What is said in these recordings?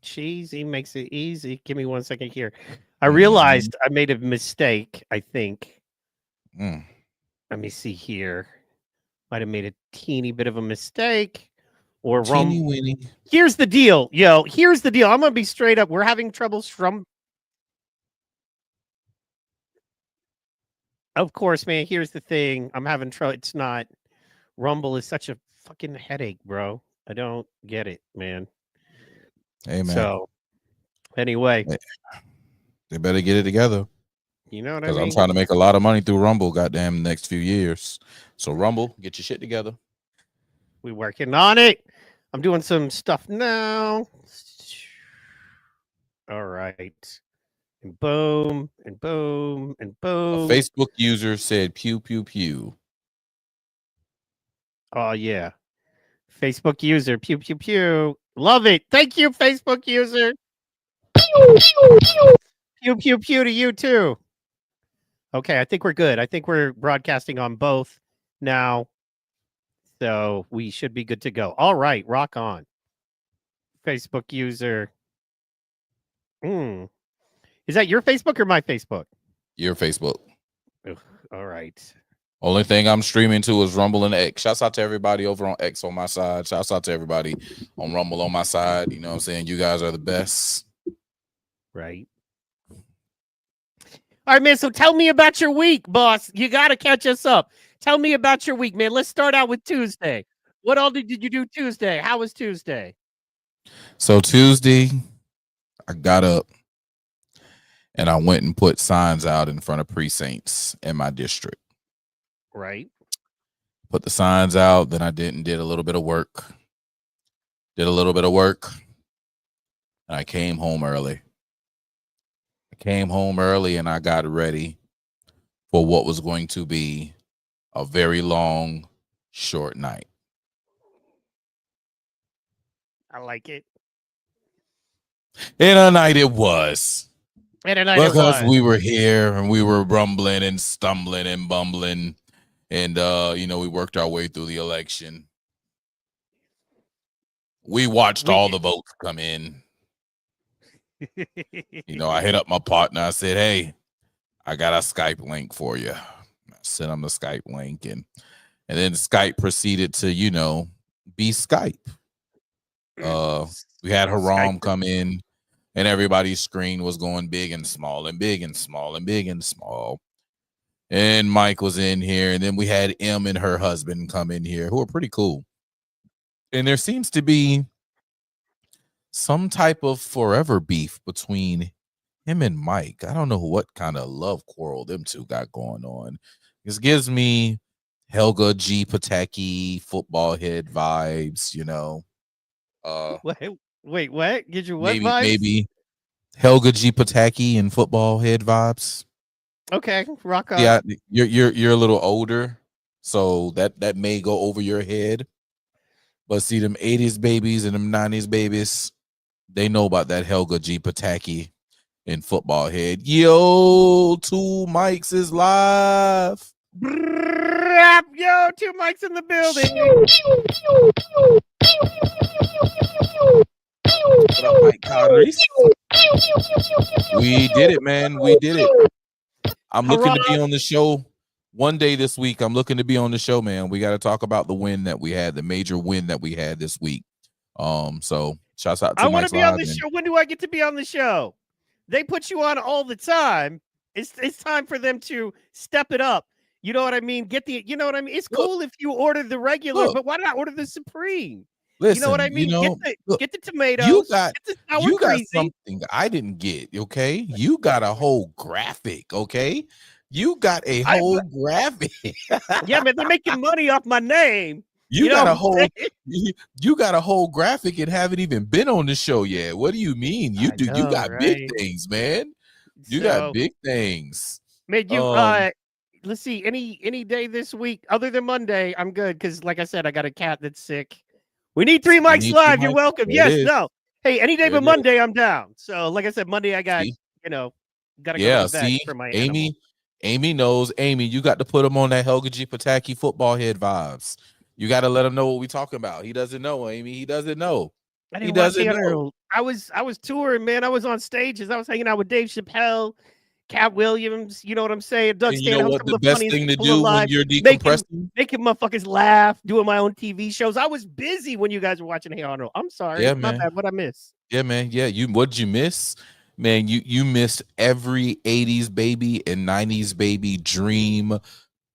Cheesy makes it easy. Give me 1 second here. I Mm-hmm. realized I made a mistake, I think. Mm. Let me see here. Might have made a teeny bit of a mistake. Or Teeny weeny. Here's the deal, yo. Here's the deal. I'm gonna be straight up. We're having troubles from. Of course, man. Here's the thing. I'm having trouble. It's not. Rumble is such a fucking headache, bro. I don't get it, man. Hey man, So anyway, they they better get it together you know what I because I'm mean? trying to make a lot of money through Rumble. Goddamn, next few years. So Rumble, get your shit together. We working on it. I'm doing some stuff now. All right. And boom, and boom, and A boom. Facebook user said pew pew pew. Oh yeah. Facebook user. Pew pew pew. Love it. Thank you, Facebook user. Pew pew pew to you too. Okay, I think we're good. I think we're broadcasting on both now. So we should be good to go. All right, rock on. Facebook user. Hmm. Is that your Facebook or my Facebook? Your Facebook. Ugh, all right. Only thing I'm streaming to is Rumble and X. Shouts out to everybody over on X on my side. Shouts out to everybody on Rumble on my side. You know what I'm saying? You guys are the best. Right. All right, man. So tell me about your week, boss. You got to catch us up. Tell me about your week, man. Let's start out with Tuesday. What all did you do Tuesday? How was Tuesday? So Tuesday, I got up and I went and put signs out in front of precincts in my district. Right. Put the signs out, then I did a little bit of work. Did a little bit of work, and I came home early. I came home early and I got ready for what was going to be a very long, short night. I like it. And a night it was. And tonight it Because was. we were here and we were rumbling and stumbling and bumbling. And we worked our way through the election. We watched We all the votes come in. I hit up my partner. I said, "Hey, I got a Skype link for you." I sent him the Skype link, and then Skype proceeded to, be Skype. We had Skype. Haram come in, and everybody's screen was going big and small and big and small and big and small. And Mike was in here, and then we had M and her husband come in here, who are pretty cool. And there seems to be some type of forever beef between him and Mike. I don't know what kind of love quarrel them two got going on. This gives me Helga G. Pataki football head vibes, Wait, wait, what? Get you what maybe vibes? maybe Helga G. Pataki and football head vibes. Okay, rock on. Yeah, you're a little older, so that may go over your head. But see, them 80s babies and them 90s babies, they know about that Helga G. Pataki and football head. Yo, two mics is live. Yo, two mics in the building. What up, Mike Carteris? We did it, man. We did it. I'm looking to be on the show one day this week. I'm looking to be on the show, man. We got to talk about the win that we had, the major win that we had this week. So shouts out to I want Mike's to be on Live. the show. When do I get to be on the show? They put you on all the time. It's time for them to step it up. You know what I mean? You know what I mean? It's cool if you order the regular, but why not order the supreme? Listen, you know what I mean? Get the tomatoes. You got get the sour got greasy. something I didn't get. Okay, you got a whole graphic. Okay, you got a whole graphic. Yeah, man, they're making money off my name. You got a whole you got a whole graphic and haven't even been on the show yet. What do you mean? You got big things, man. You got big things. Man, let's see, any day this week other than Monday, I'm good because like I said, I got a cat that's sick. We need 3 mics live. You're welcome. Yes, no. Hey, any day but Monday, I'm down. So like I said, Monday I got, gotta go to the vet for my animal. Amy knows. Amy, you got to put him on that Helga G. Pataki football head vibes. You got to let him know what we talking about. He doesn't know, Amy. He doesn't know. I He didn't watch doesn't Hey know. Arnold. I was touring, man. I was on stages. I was hanging out with Dave Chappelle, Cat Williams. You know what I'm saying? Doug And you know Stanhope, what? some The of the best funniest thing to people do when alive. you're Making decompressing. making motherfuckers laugh, doing my own TV shows. I was busy when you guys were watching Hey Arnold. I'm sorry, Yeah, my man. bad. What I miss? Yeah, man. Yeah, what'd you miss? Man, you missed every 80s baby and 90s baby dream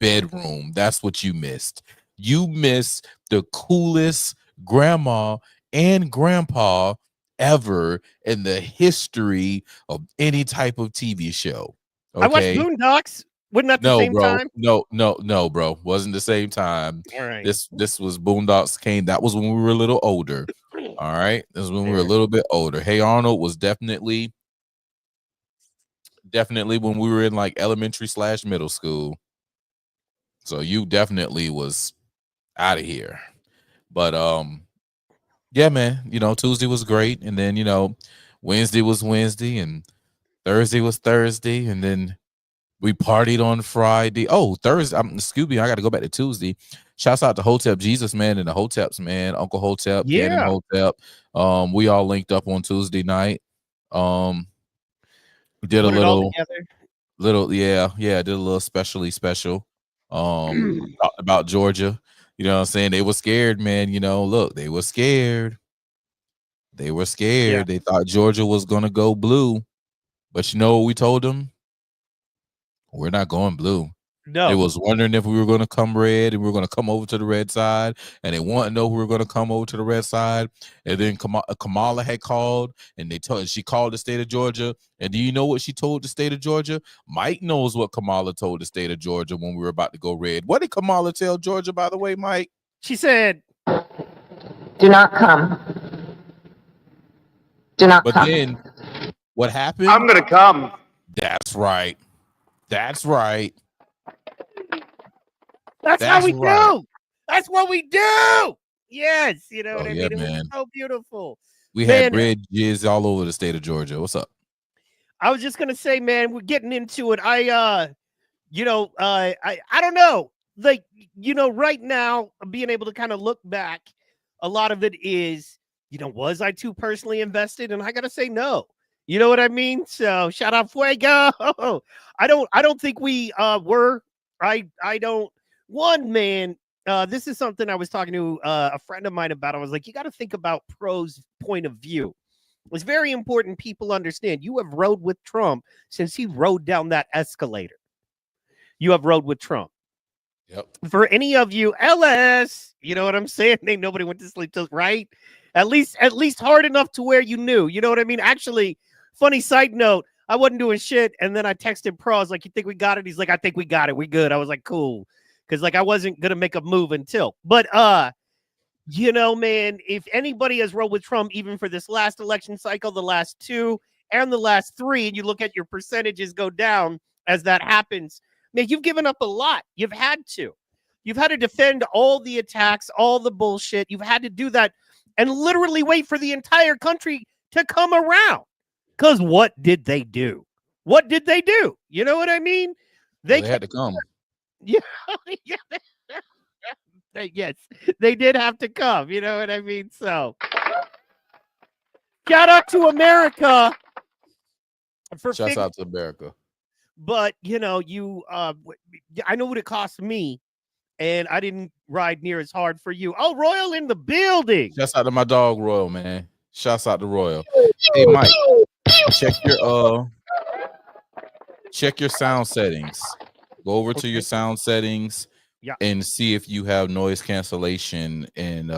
bedroom. That's what you missed. You missed the coolest grandma and grandpa ever in the history of any type of TV show. I watched Okay. Boondocks. Wasn't that the No, same bro. time? No, bro. Wasn't the same time. All right. This was Boondocks came. That was when we were a little older. All right. This is when we were a Fair. little bit older. Hey Arnold was definitely when we were in like elementary / middle school. So you definitely was out of here. But yeah, man, Tuesday was great. And then, Wednesday was Wednesday and Thursday was Thursday. And then we partied on Friday. Oh, Thursday. Excuse me, I got to go back to Tuesday. Shouts out to Hotep Jesus, man, and the Hoteps, man. Uncle Hotep, Cannon Yeah. Hotep. We all linked up on Tuesday night. We did a Put it all little together. did a little special. Talked about Georgia. You know what I'm saying? They were scared, man. Look, they were scared. They were Yeah. scared. They thought Georgia was gonna go blue. But you know what we told them? We're not going blue. They No. was wondering if we were going to come red and we were going to come over to the red side, and they want to know we were going to come over to the red side. And then Kamala had called, and she called the state of Georgia. And do you know what she told the state of Georgia? Mike knows what Kamala told the state of Georgia when we were about to go red. What did Kamala tell Georgia, by the way, Mike? She said, "Do not come. Do not But come." then what happened? I'm gonna come. That's right. That's right. That's how That's we right. do. That's what we do. Yes, you know what I yeah, mean? It was man. so beautiful. We Man, had bridges all over the state of Georgia. What's up? I was just gonna say, man, we're getting into it. I don't know. Like, right now, being able to kind of look back, a lot of it is, was I too personally invested? And I gotta say no. You know what I mean? So shout out Fuego. I don't think we were. I don't. One man, this is something I was talking to a friend of mine about. I was like, you got to think about pros' point of view. It's very important people understand. You have rode with Trump since he rode down that escalator. You have rode with Trump. Yep. For any of you, LS, you know what I'm saying? Ain't nobody went to sleep till right. At least hard enough to where you knew. You know what I mean? Actually, funny side note, I wasn't doing shit, and then I texted Pro. I was like, "You think we got it?" He's like, "I think we got it. We good." I was like, "Cool," because I wasn't gonna make a move until. But man, if anybody has rolled with Trump, even for this last election cycle, the last two and the last three, and you look at your percentages go down as that happens, man, you've given up a lot. You've had to. You've had to defend all the attacks, all the bullshit. You've had to do that and literally wait for the entire country to come around. Because what did they do? What did they do? You know what I mean? They had to come. Yeah. Yes, they did have to come. You know what I mean? So, shout out to America. Shouts out to America. But, I know what it cost me, and I didn't ride near as hard for you. Oh, Royal in the building. Shouts out to my dog Royal, man. Shouts out to Royal. Hey, Mike, check your sound settings. Go over to your sound settings. Yeah. And see if you have noise cancellation and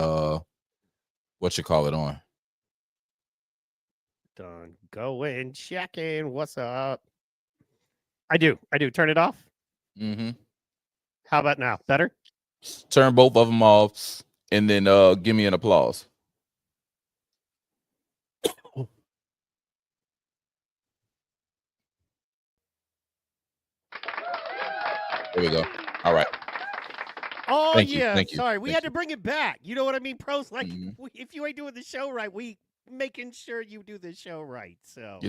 what you call it on. Done. Go in, check in. What's up? I do. Turn it off. Mm-hmm. How about now? Better? Turn both of them off and then give me an applause. There we go. All right. Oh, Thank yeah. you. Sorry. We had to bring it back. You know what I mean? Pros, like, if you ain't doing the show right, we making sure you do the show right. So,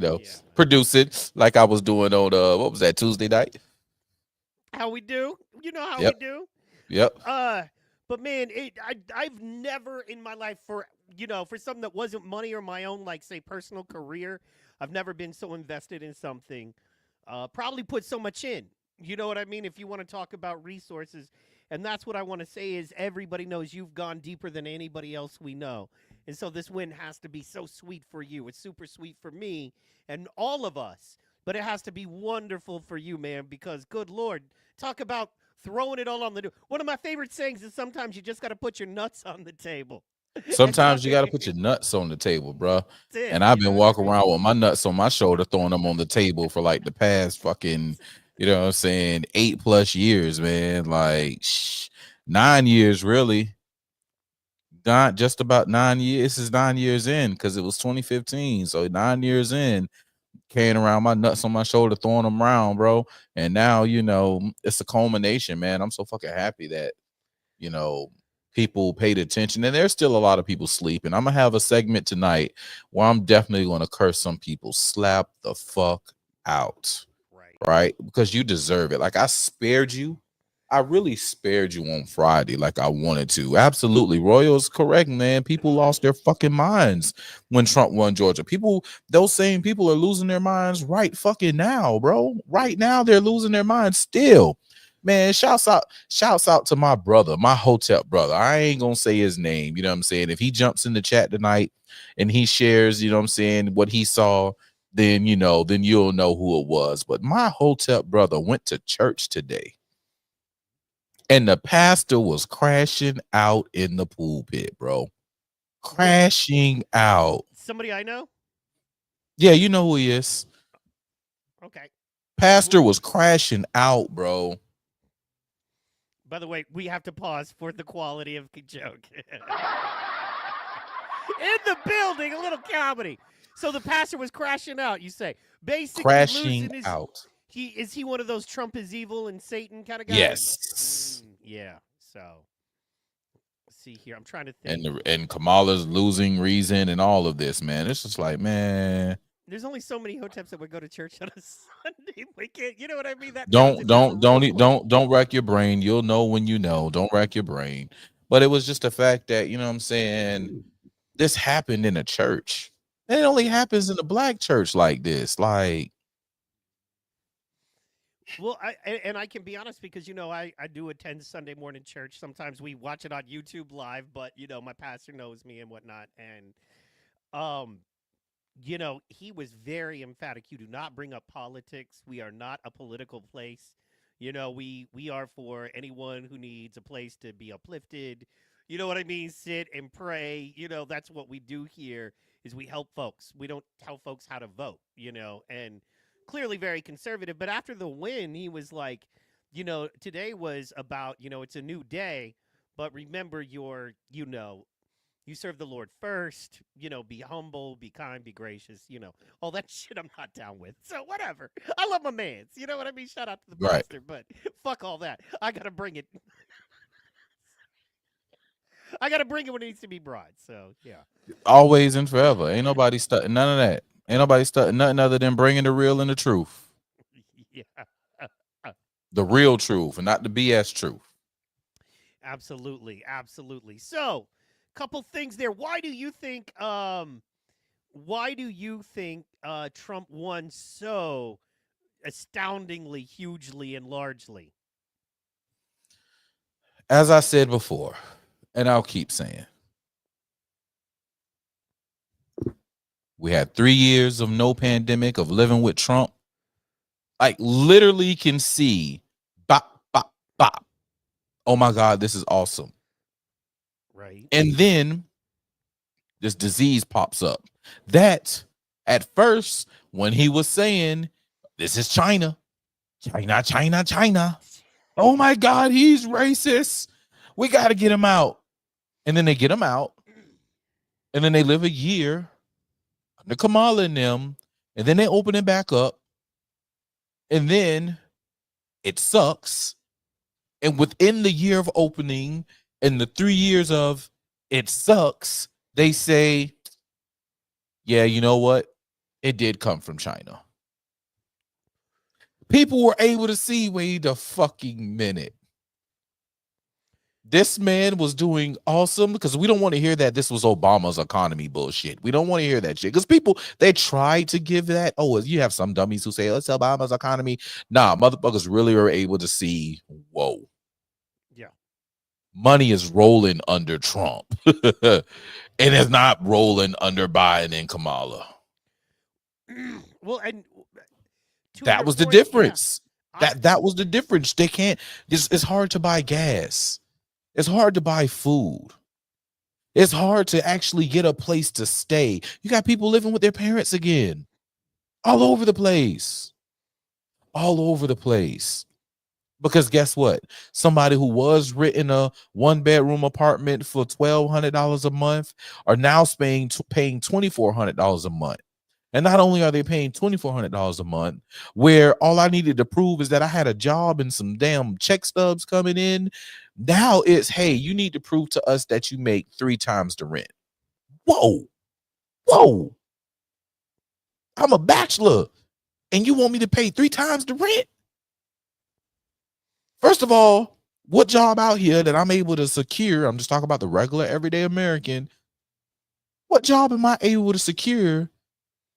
produce it like I was doing on what was that, Tuesday night? How we do? You know how we do? Yep. But man, I've never in my life, for for something that wasn't money or my own, like, say, personal career, I've never been so invested in something. Probably put so much in. You know what I mean? If you want to talk about resources. And that's what I want to say is everybody knows you've gone deeper than anybody else we know. And so this win has to be so sweet for you. It's super sweet for me and all of us. But it has to be wonderful for you, man, because good Lord, talk about throwing it all on the. One of my favorite sayings is sometimes you just got to put your nuts on the table. Sometimes you got to put your nuts on the table, bro. And I've been walking around with my nuts on my shoulder, throwing them on the table for like the past fucking, 8+ years, man. Like 9 years, really. Not just about 9 years. This is 9 years in because it was 2015. So 9 years in, carrying around my nuts on my shoulder, throwing them around, bro. And now, it's a culmination, man. I'm so fucking happy that, people paid attention, and there's still a lot of people sleeping. I'm gonna have a segment tonight where I'm definitely gonna curse some people slap the fuck out, right? Because you deserve it. Like, I spared you. I really spared you on Friday like I wanted to. Absolutely. Royal's correct, man. People lost their fucking minds when Trump won Georgia. Those same people are losing their minds right fucking now, bro. Right now, they're losing their minds still. Man, shouts out to my brother, my Hotep brother. I ain't gonna say his name, you know what I'm saying? If he jumps in the chat tonight and he shares, you know what I'm saying, what he saw, then you'll know who it was. But my Hotep brother went to church today, and the pastor was crashing out in the pulpit, bro. Crashing out. Somebody I know? Yeah, you know who he is. Okay. Pastor was crashing out, bro. By the way, we have to pause for the quality of the joke. In the building, a little comedy. So the pastor was crashing out, you say. Basically crashing out. Is he one of those Trump is evil and Satan kind of guys? Yes. Yeah. So let's see here. I'm trying to think. And Kamala's losing reason and all of this, man. It's just like, man. There's only so many Hoteps that would go to church on a Sunday. We can't, you know what I mean? That don't rack your brain. You'll know when you know. Don't rack your brain. But it was just the fact that, you know what I'm saying, this happened in a church. And it only happens in a black church like this. Like, well, I can be honest because I do attend Sunday morning church. Sometimes we watch it on YouTube live, but my pastor knows me and whatnot, and he was very emphatic. You do not bring up politics. We are not a political place. We are for anyone who needs a place to be uplifted. You know what I mean? Sit and pray. That's what we do here is we help folks. We don't tell folks how to vote, and clearly very conservative. But after the win, he was like, today was about, it's a new day, but remember you serve the Lord first, be humble, be kind, be gracious, all that shit I'm not down with. So whatever. I love my mans. You know what I mean? Shout out to the pastor, but fuck all that. I got to bring it. I got to bring it when it needs to be brought. So, yeah. Always and forever. Ain't nobody studying none of that. Ain't nobody studying nothing other than bringing the real and the truth. Yeah. The real truth and not the BS truth. Absolutely. Absolutely. So, couple things there. Why do you think Trump won so astoundingly, hugely, and largely? As I said before, and I'll keep saying, we had 3 years of no pandemic, of living with Trump. Like, literally can see bop, bop, bop. Oh my God, this is awesome. Right. And then this disease pops up. That at first, when he was saying, this is China, China, China, China. Oh my God, he's racist. We got to get him out. And then they get him out. And then they live a year under Kamala and them. And then they open it back up. And then it sucks. And within the year of opening and the 3 years of it sucks, they say, yeah, you know what? It did come from China. People were able to see, wait a fucking minute. This man was doing awesome because we don't want to hear that this was Obama's economy bullshit. We don't want to hear that shit because people, they try to give that. Oh, you have some dummies who say, it's Obama's economy. Nah, motherfuckers really are able to see, whoa. Yeah. Money is rolling under Trump. And it's not rolling under Biden and Kamala. Well, and that was the difference. That was the difference. They can't, it's hard to buy gas. It's hard to buy food. It's hard to actually get a place to stay. You got people living with their parents again. All over the place. All over the place. Because guess what? Somebody who was renting a 1-bedroom apartment for $1,200 a month are now paying $2,400 a month. And not only are they paying $2,400 a month, where all I needed to prove is that I had a job and some damn check stubs coming in. Now it's, hey, you need to prove to us that you make 3 times the rent. Whoa. Whoa. I'm a bachelor and you want me to pay 3 times the rent? First of all, what job out here that I'm able to secure? I'm just talking about the regular everyday American. What job am I able to secure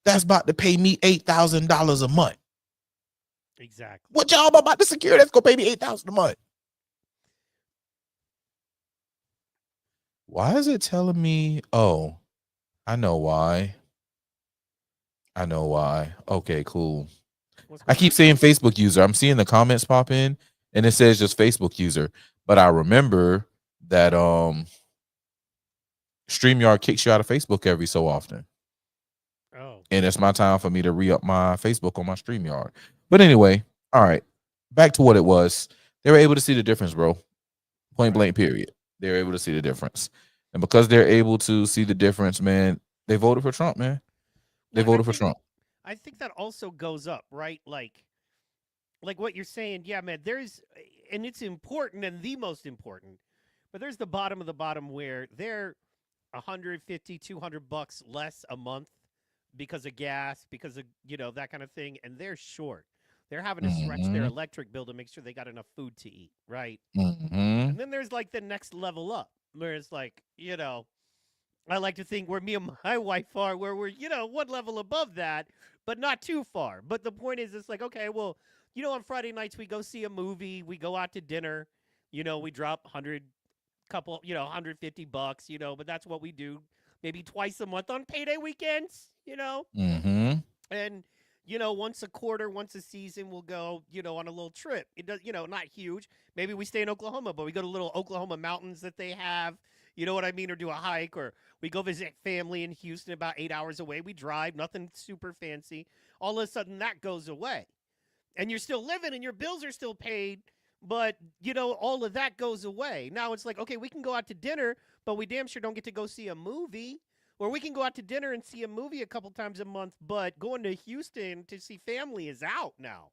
that's about to pay me $8,000 a month? Exactly. What job I'm about to secure that's gonna pay me $8,000 a month? Why is it telling me? Oh, I know why. I know why. Okay, cool. I keep saying Facebook user. I'm seeing the comments pop in and it says just Facebook user. But I remember that StreamYard kicks you out of Facebook every so often. Oh. And it's my time for me to re-up my Facebook on my StreamYard. But anyway, all right. Back to what it was. They were able to see the difference, bro. Point blank, period. They're able to see the difference. And because they're able to see the difference, man, they voted for Trump, man. They voted for Trump. I think that also goes up, right? Like what you're saying, yeah, man, there's, and it's important and the most important, but there's the bottom of the bottom where they're $150, $200 less a month because of gas, because of, that kind of thing. And they're short. They're having to stretch their electric bill to make sure they got enough food to eat, right? And then there's like the next level up where it's like, I like to think where me and my wife are, where we're, one level above that, but not too far. But the point is, it's like, okay, well, on Friday nights we go see a movie, we go out to dinner, we drop $150, but that's what we do maybe twice a month on payday weekends, and once a quarter, once a season, we'll go, on a little trip. It does, not huge. Maybe we stay in Oklahoma, but we go to little Oklahoma mountains that they have, you know what I mean? Or do a hike, or we go visit family in Houston about 8 hours away. We drive, nothing super fancy. All of a sudden that goes away. And you're still living and your bills are still paid, but, all of that goes away. Now it's like, okay, we can go out to dinner, but we damn sure don't get to go see a movie. Or we can go out to dinner and see a movie a couple times a month, but going to Houston to see family is out now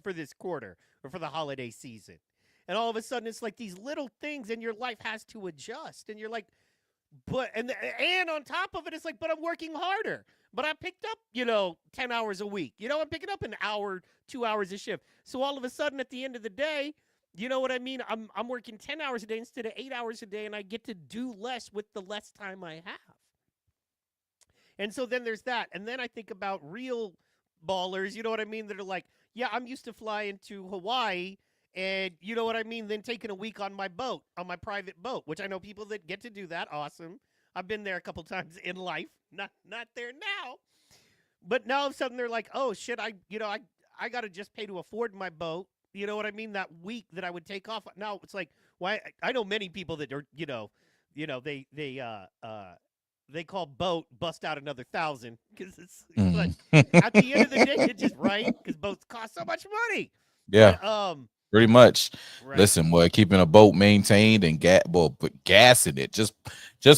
for this quarter or for the holiday season. And all of a sudden, it's like these little things, and your life has to adjust. And you're like, and on top of it, it's like, but I'm working harder. But I picked up, 10 hours a week. I'm picking up an hour, 2 hours a shift. So all of a sudden, at the end of the day, you know what I mean? I'm working 10 hours a day instead of 8 hours a day, and I get to do less with the less time I have. And so then there's that. And then I think about real ballers, you know what I mean? That are like, yeah, I'm used to flying to Hawaii and you know what I mean? Then taking a week on my boat, on my private boat, which I know people that get to do that. Awesome. I've been there a couple times in life, not there now. But now all of a sudden they're like, oh shit, I got to just pay to afford my boat. You know what I mean? That week that I would take off. Now it's like, why? I know many people that are, they call boat bust out another 1,000 because it's but at the end of the day it's just right because boats cost so much money. Yeah, but, pretty much. Right. Listen, boy, keeping a boat maintained and put gas in it, just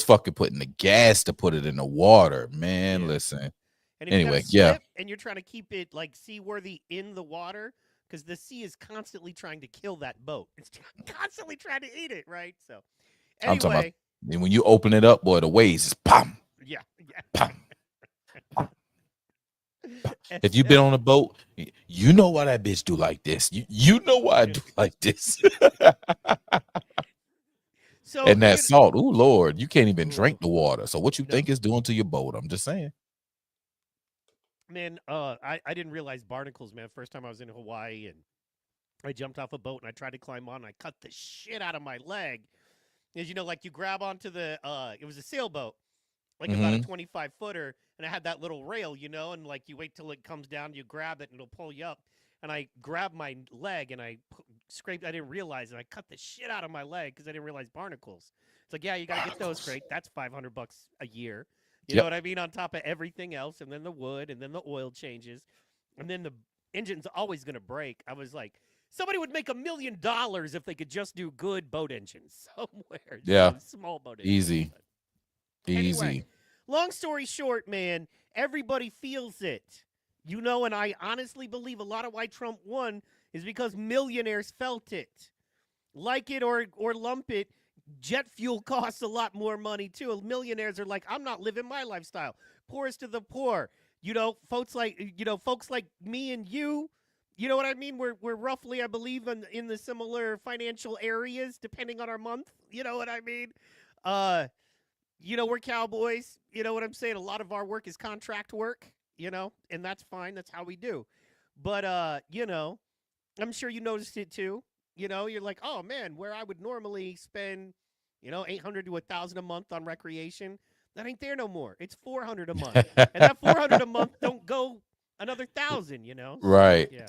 fucking putting the gas to put it in the water, man. Yeah. Listen. And if anyway, you slip and you're trying to keep it like seaworthy in the water, because the sea is constantly trying to kill that boat. It's constantly trying to eat it, right? So anyway. And when you open it up, boy, the waves is pam. Yeah. Pam. If you've been on a boat, you know why that bitch do like this. You know why I do like this. So And that salt, oh Lord, you can't even Ooh. drink the water. So what you No. think it's doing to your boat? I'm just saying. Man, I didn't realize barnacles, man. First time I was in Hawaii and I jumped off a boat and I tried to climb on and I cut the shit out of my leg. As you know, like you grab onto the it was a sailboat, like about a 25 footer, and I had that little rail, and like you wait till it comes down, you grab it and it'll pull you up. And I grabbed my leg and I scraped. I didn't realize, and I cut the shit out of my leg because I didn't realize barnacles. It's like, yeah, you got to get those straight. That's $500 a year. You know what I mean? On top of everything else, and then the wood, and then the oil changes, and then the engine's always going to break. I was like, somebody would make $1 million if they could just do good boat engines somewhere. Yeah. Small boat engines. Easy. Anyway, long story short, man, everybody feels it. And I honestly believe a lot of why Trump won is because millionaires felt it. Like it or lump it, jet fuel costs a lot more money too. Millionaires are like, I'm not living my lifestyle. Poorest of the poor. Folks like me and you. You know what I mean? We're roughly, I believe, in the similar financial areas, depending on our month. You know what I mean? We're cowboys. You know what I'm saying? A lot of our work is contract work, and that's fine. That's how we do. But, I'm sure you noticed it too. You're like, oh man, where I would normally spend, $800 to $1,000 a month on recreation, that ain't there no more. It's $400 a month. And that $400 a month don't go another $1,000, Right. Yeah.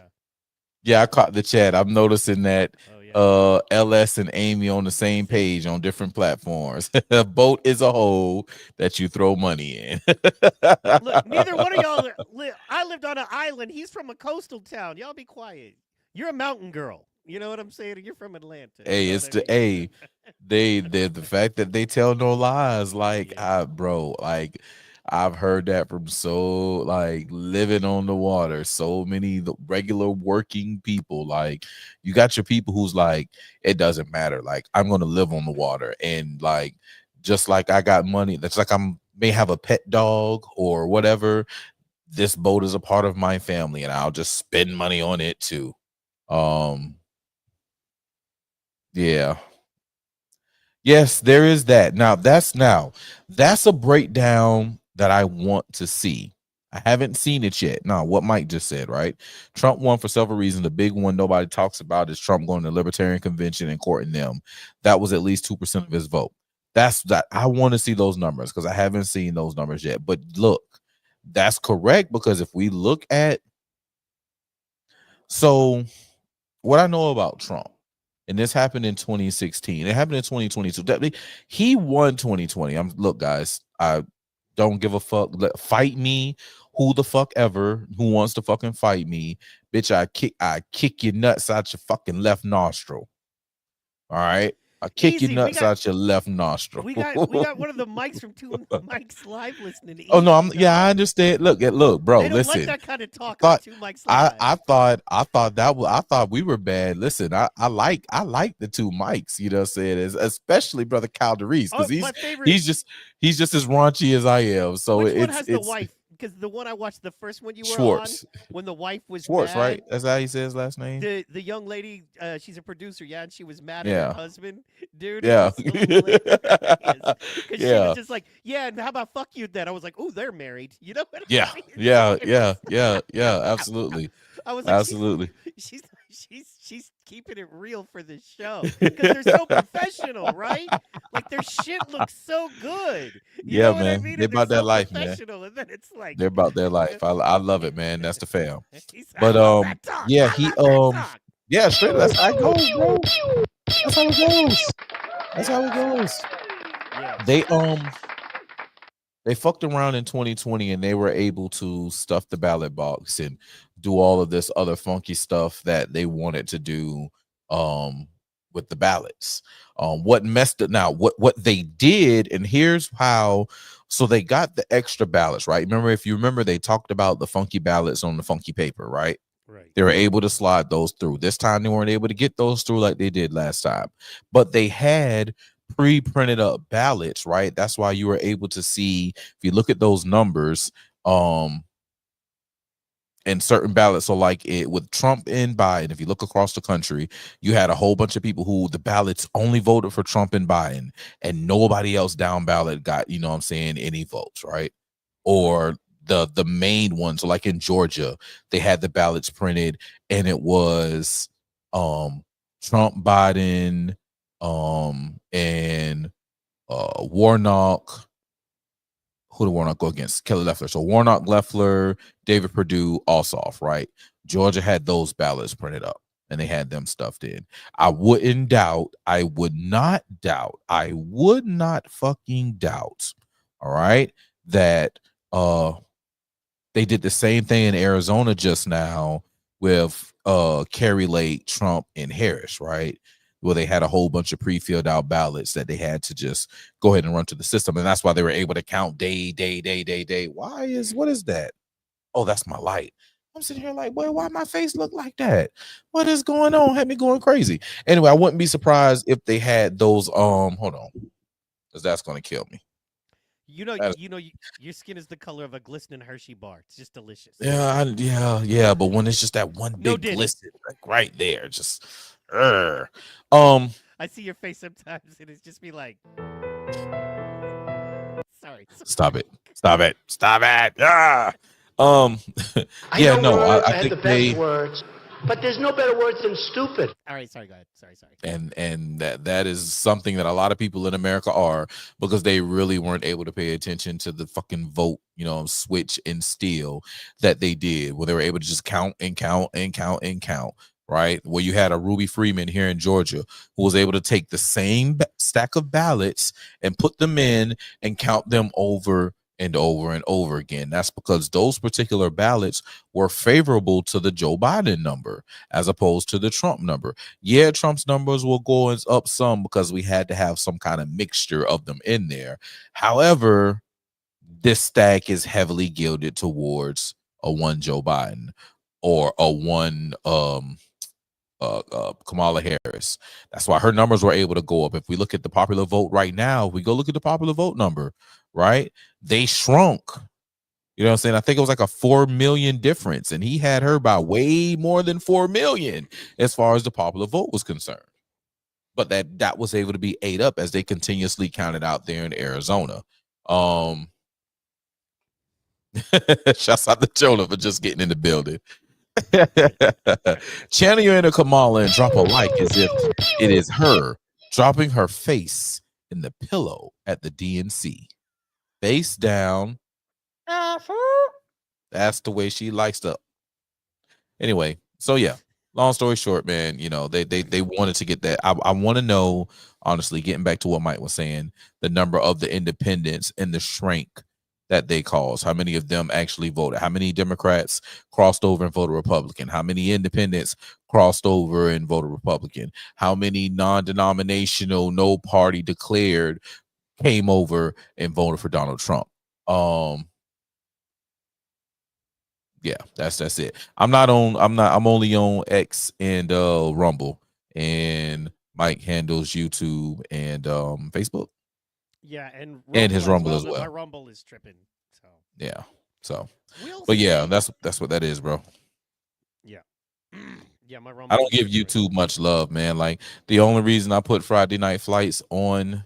Yeah, I caught the chat. I'm noticing that Oh, yeah. LS and Amy on the same page on different platforms. A boat is a hole that you throw money in. Look, neither one of y'all I lived on an island. He's from a coastal town. Y'all be quiet. You're a mountain girl. You know what I'm saying? You're from Atlanta. Hey, it's the the fact that they tell no lies. Like, bro, like I've heard that from living on the water. So many regular working people. Like, you got your people who's like, it doesn't matter. Like, I'm gonna live on the water, and like, just like I got money. That's like may have a pet dog or whatever. This boat is a part of my family, and I'll just spend money on it too. Yeah. Yes, there is that. Now that's a breakdown that I want to see. I haven't seen it yet. Now, what Mike just said, right? Trump won for several reasons. The big one nobody talks about is Trump going to the Libertarian Convention and courting them. That was at least 2% of his vote. That's that. I want to see those numbers because I haven't seen those numbers yet. But look, that's correct, because if we look at what I know about Trump, and this happened in 2016. It happened in 2022. He won 2020. Look, guys, I don't give a fuck. Fight me, who the fuck ever who wants to fucking fight me, bitch. I kick your nuts out your fucking left nostril. All right. I kick your nuts out your left nostril. We got one of the mics from Two Mics Live listening. Oh no, I understand. Look, bro. They don't listen, like that kind of talk on Two Mics Live. I thought we were bad. Listen, I like the Two Mics. You know what I'm saying? Especially brother Calderese, because he's just as raunchy as I am. So which one has the wife? Because the one I watched, the first one you were Schwartz. on, when the wife was Schwartz, mad, right? That's how he says his last name. The young lady, she's a producer, and she was mad Yeah. at her husband, dude. Yeah. Because she was just like, and how about fuck you then? I was like, oh, they're married. You know what I mean? Yeah, absolutely. I was like, absolutely. She's keeping it real for this show because they're so professional, right? Like their shit looks so good. You know what man. I mean? They're about their life, man. And then it's like they're about their life. I love it, man. That's the fam. But yeah, yeah, straight. That's how it goes, bro. That's how it goes. That's how it goes. Yeah. They fucked around in 2020 and they were able to stuff the ballot box and do all of this other funky stuff that they wanted to do with the ballots. What messed it now, what they did, and here's how. So they got the extra ballots, right? If you remember, they talked about the funky ballots on the funky paper, right? Right. They were able to slide those through. This time they weren't able to get those through like they did last time. But they had pre-printed up ballots, right? That's why you were able to see, if you look at those numbers, and and certain ballots. So like it with Trump and Biden, if you look across the country, you had a whole bunch of people who the ballots only voted for Trump and Biden, and nobody else down ballot got, you know what I'm saying, any votes, right? Or the main ones, so like in Georgia, they had the ballots printed and it was Trump, Biden, and Warnock. Who did Warnock go against? Kelly Loeffler. So Warnock, Loeffler, David Perdue, Ossoff, right? Georgia had those ballots printed up and they had them stuffed in. I would not fucking doubt, all right, that they did the same thing in Arizona just now with Kerry Lake, Trump, and Harris, right? Where they had a whole bunch of pre-filled out ballots that they had to just go ahead and run to the system. And that's why they were able to count day. What is that? Oh, that's my light. I'm sitting here like, boy, why my face look like that? What is going on? Had me going crazy. Anyway, I wouldn't be surprised if they had those, hold on, because that's going to kill me. Your skin is the color of a glistening Hershey bar. It's just delicious. Yeah. But when it's just that one big glisten, like right there, just, I see your face sometimes, and it's just be like, sorry. Stop it. Yeah. I think the best words, but there's no better words than stupid. All right, sorry, go ahead. Sorry. And that is something that a lot of people in America are, because they really weren't able to pay attention to the fucking vote, switch and steal that they did, where they were able to just count and count and count and count, right? Where you had a Ruby Freeman here in Georgia who was able to take the same stack of ballots and put them in and count them over and over and over again. That's because those particular ballots were favorable to the Joe Biden number as opposed to the Trump number. Yeah, Trump's numbers will go up some because we had to have some kind of mixture of them in there. However, this stack is heavily gilded towards a one Joe Biden or a one Kamala Harris. That's why her numbers were able to go up. If we look at the popular vote right now, we go look at the popular vote number, right? They shrunk. You know what I'm saying? I think it was like a 4 million difference, and he had her by way more than 4 million as far as the popular vote was concerned. But that was able to be ate up as they continuously counted out there in Arizona. Shouts out to Jonah for just getting in the building. Channel your inner Kamala and drop a like as if it is her dropping her face in the pillow at the DNC. Face down. That's the way she likes to. Anyway, so yeah, long story short, man, they wanted to get that. I want to know, honestly, getting back to what Mike was saying, the number of the independents and the shrink that they caused. How many of them actually voted? How many Democrats crossed over and voted Republican? How many independents crossed over and voted Republican? How many non-denominational, no party declared came over and voted for Donald Trump? Yeah, that's it. I'm only on X and Rumble, and Mike handles YouTube and Facebook. Yeah, and his Rumble as well. My Rumble is tripping. So yeah, but yeah, that's what that is, bro. Yeah, yeah, my Rumble. I don't give YouTube much love, man. Like the only reason I put Friday Night Flights on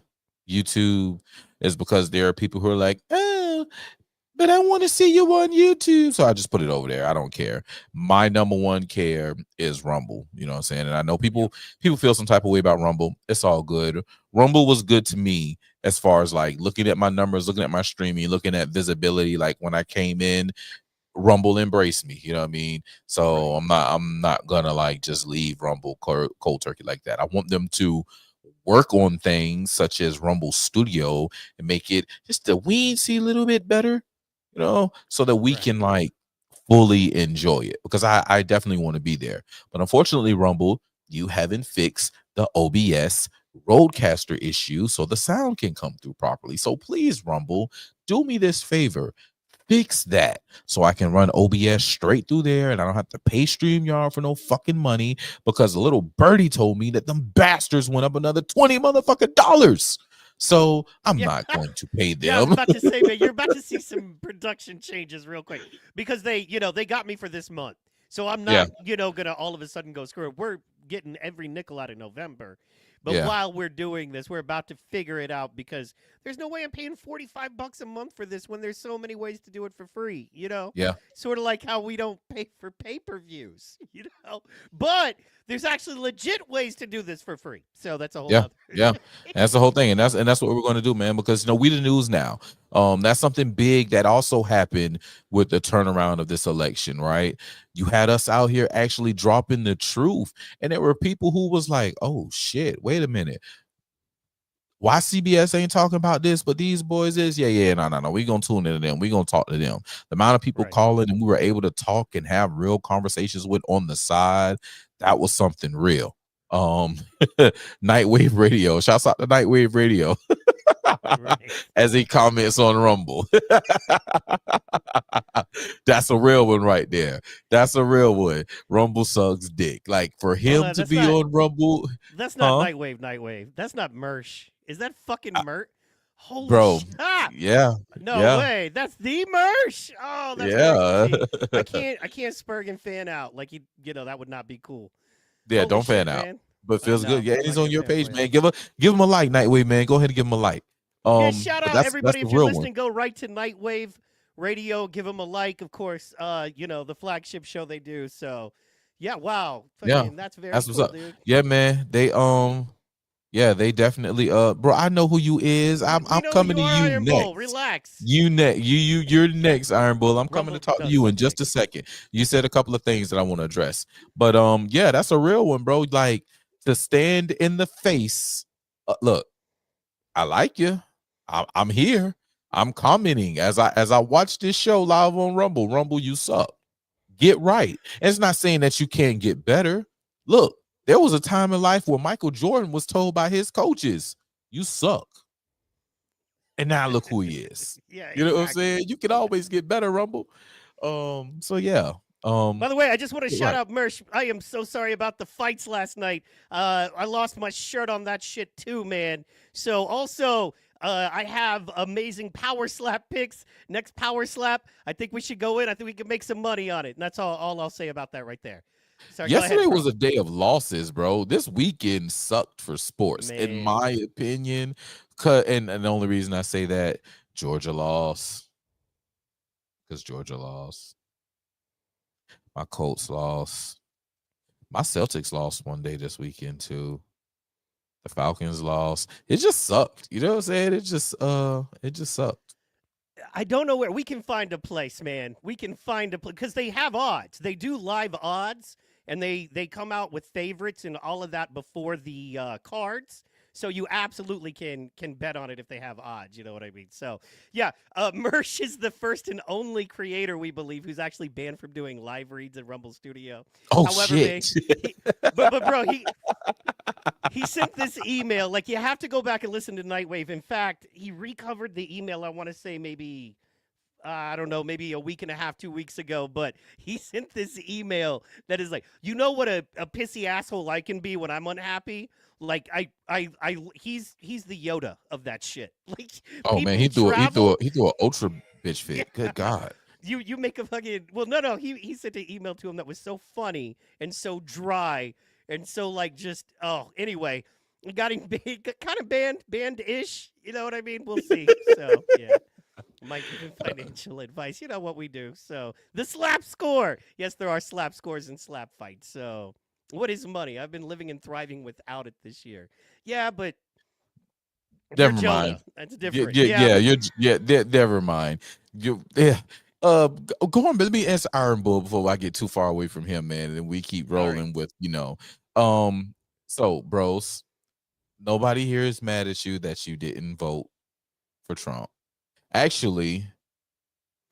YouTube is because there are people who are like, oh, but I want to see you on YouTube, so I just put it over there. I don't care. My number one care is Rumble. You know what I'm saying? And I know people feel some type of way about Rumble. It's all good. Rumble was good to me as far as like looking at my numbers, looking at my streaming, looking at visibility. Like when I came in, Rumble embraced me. You know what I mean? So I'm not gonna like just leave Rumble cold turkey like that. I want them to work on things such as Rumble Studio and make it just a weensy little bit better, so that we can like fully enjoy it, because I definitely want to be there. But unfortunately, Rumble, you haven't fixed the OBS Roadcaster issue so the sound can come through properly. So please, Rumble, do me this favor. Fix that so I can run OBS straight through there and I don't have to pay StreamYard for no fucking money, because a little birdie told me that them bastards went up another $20 motherfucking dollars. so I'm Yeah. not going to pay Yeah, I was them. about to say, man, you're about to see some production changes real quick because they got me for this month. So I'm Yeah, not, gonna all of a sudden go screw it. We're getting every nickel out of November. But yeah, while we're doing this, we're about to figure it out because there's no way I'm paying $45 a month for this when there's so many ways to do it for free, yeah, Sort of like how we don't pay for pay-per-views, But there's actually legit ways to do this for free. So that's a whole yeah, other yeah. That's the whole thing, and that's what we're going to do, man. Because we the news now. That's something big that also happened with the turnaround of this election, right? You had us out here actually dropping the truth, and there were people who was like, "Oh shit, wait a minute." Why CBS ain't talking about this, but these boys is? Yeah, no. We gonna tune into them. We gonna talk to them. The amount of people Right. calling and we were able to talk and have real conversations with on the side, that was something real. Nightwave Radio. Shouts out to Nightwave Radio Right. as he comments on Rumble. That's a real one right there. That's a real one. Rumble sucks dick. Like for Hold him on, to be on Rumble, that's not huh? Nightwave. That's not Mersh. Is that fucking Mersh? Holy Bro, shit. Ah! yeah, No yeah. way. That's the Mersh. Oh, that's Yeah. crazy. I can't Spurgeon fan out. Like that would not be cool. Yeah, Holy don't fan shit, out. man. But feels good. No, Yeah, I'm he's not on gonna your fan page, for man. him. Give him a like, Nightwave, man. Go ahead and give him a like. Yeah, shout But out that's everybody. the If you're real one. listening, go right to Nightwave Radio. Give them a like, of course. The flagship show they do. So yeah, wow. Yeah, Fucking that's very that's what's cool, up. dude. Yeah, man. They definitely bro, I know who you is. I'm We know who coming you to are, you Iron Bull. next. Relax. You're next, Iron Bull. I'm coming to Rumble talk to no, you no, in okay. just a second. You said a couple of things that I want to address. But yeah, that's a real one, bro. Like to stand in the face. Look, I like you. I'm here. I'm commenting as I watch this show live on Rumble. Rumble, you suck. Get right. And it's not saying that you can't get better. Look, there was a time in life where Michael Jordan was told by his coaches, "You suck." And now look who he is. Yeah, You know what I'm exactly. saying? You can always get better, Rumble. So yeah. By the way, I just want to Get shout right. out Mersh. I am so sorry about the fights last night. I lost my shirt on that shit too, man. So also, I have amazing power slap picks. Next power slap, I think we should go in. I think we can make some money on it. And that's all I'll say about that right there. Sorry, go Yesterday ahead, bro. was a day of losses, bro. This weekend sucked for sports, in Man. my opinion. And the only reason I say that, Georgia lost. Because Georgia lost. My Colts lost. My Celtics lost one day this weekend too. The Falcons lost. It just sucked. You know what I'm saying? It just sucked. I don't know where we can find a place, man. We can find a place because they have odds. They do live odds, and they come out with favorites and all of that before the cards. So you absolutely can bet on it if they have odds. You know what I mean? So yeah, Mersh is the first and only creator we believe who's actually banned from doing live reads at Rumble Studio. Oh However, shit! but bro, he sent this email. Like, you have to go back and listen to Nightwave. In fact, he recovered the email, I want to say maybe, I don't know, maybe a week and a half, 2 weeks ago. But he sent this email that is like, you know what a pissy asshole I can be when I'm unhappy? Like, he's the Yoda of that shit. Like, Oh man, people travel. he threw an ultra bitch fit. Good God. You make a fucking no, he sent an email to him that was so funny and so dry and so like just anyway, it got him kind of banned-ish, you know what I mean? We'll see. So yeah, might give him financial advice. You know what we do. So the slap score. Yes, there are slap scores and slap fights. So what is money? I've been living and thriving without it this year. Yeah, but you're Never Jonah. mind. That's Yeah, different. yeah, Yeah, yeah. but Never mind. Go on, but let me answer Iron Bull before I get too far away from him, man. And we keep all right. rolling with, So, bros, nobody here is mad at you that you didn't vote for Trump. Actually,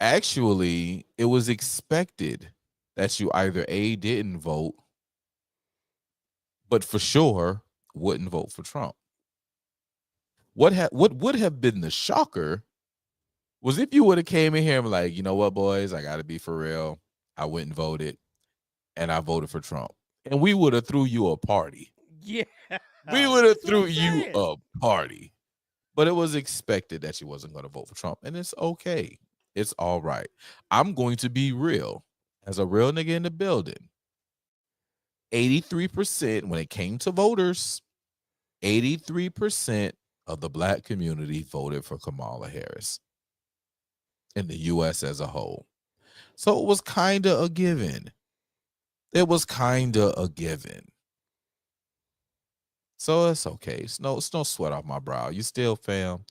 it was expected that you either didn't vote, but for sure wouldn't vote for Trump. What would have been the shocker was if you would have came in here and be like, you know what, boys, I gotta be for real. I went and voted, and I voted for Trump, and we would have threw you a party. Yeah. We would have That's what threw I'm you saying. a party. But it was expected that she wasn't going to vote for Trump, and it's okay. It's all right. I'm going to be real. As a real nigga in the building, 83% when it came to voters, 83% of the black community voted for Kamala Harris in the U.S. as a whole. So it was kind of a given. It was kind of a given. So it's okay. It's no sweat off my brow. You still fam.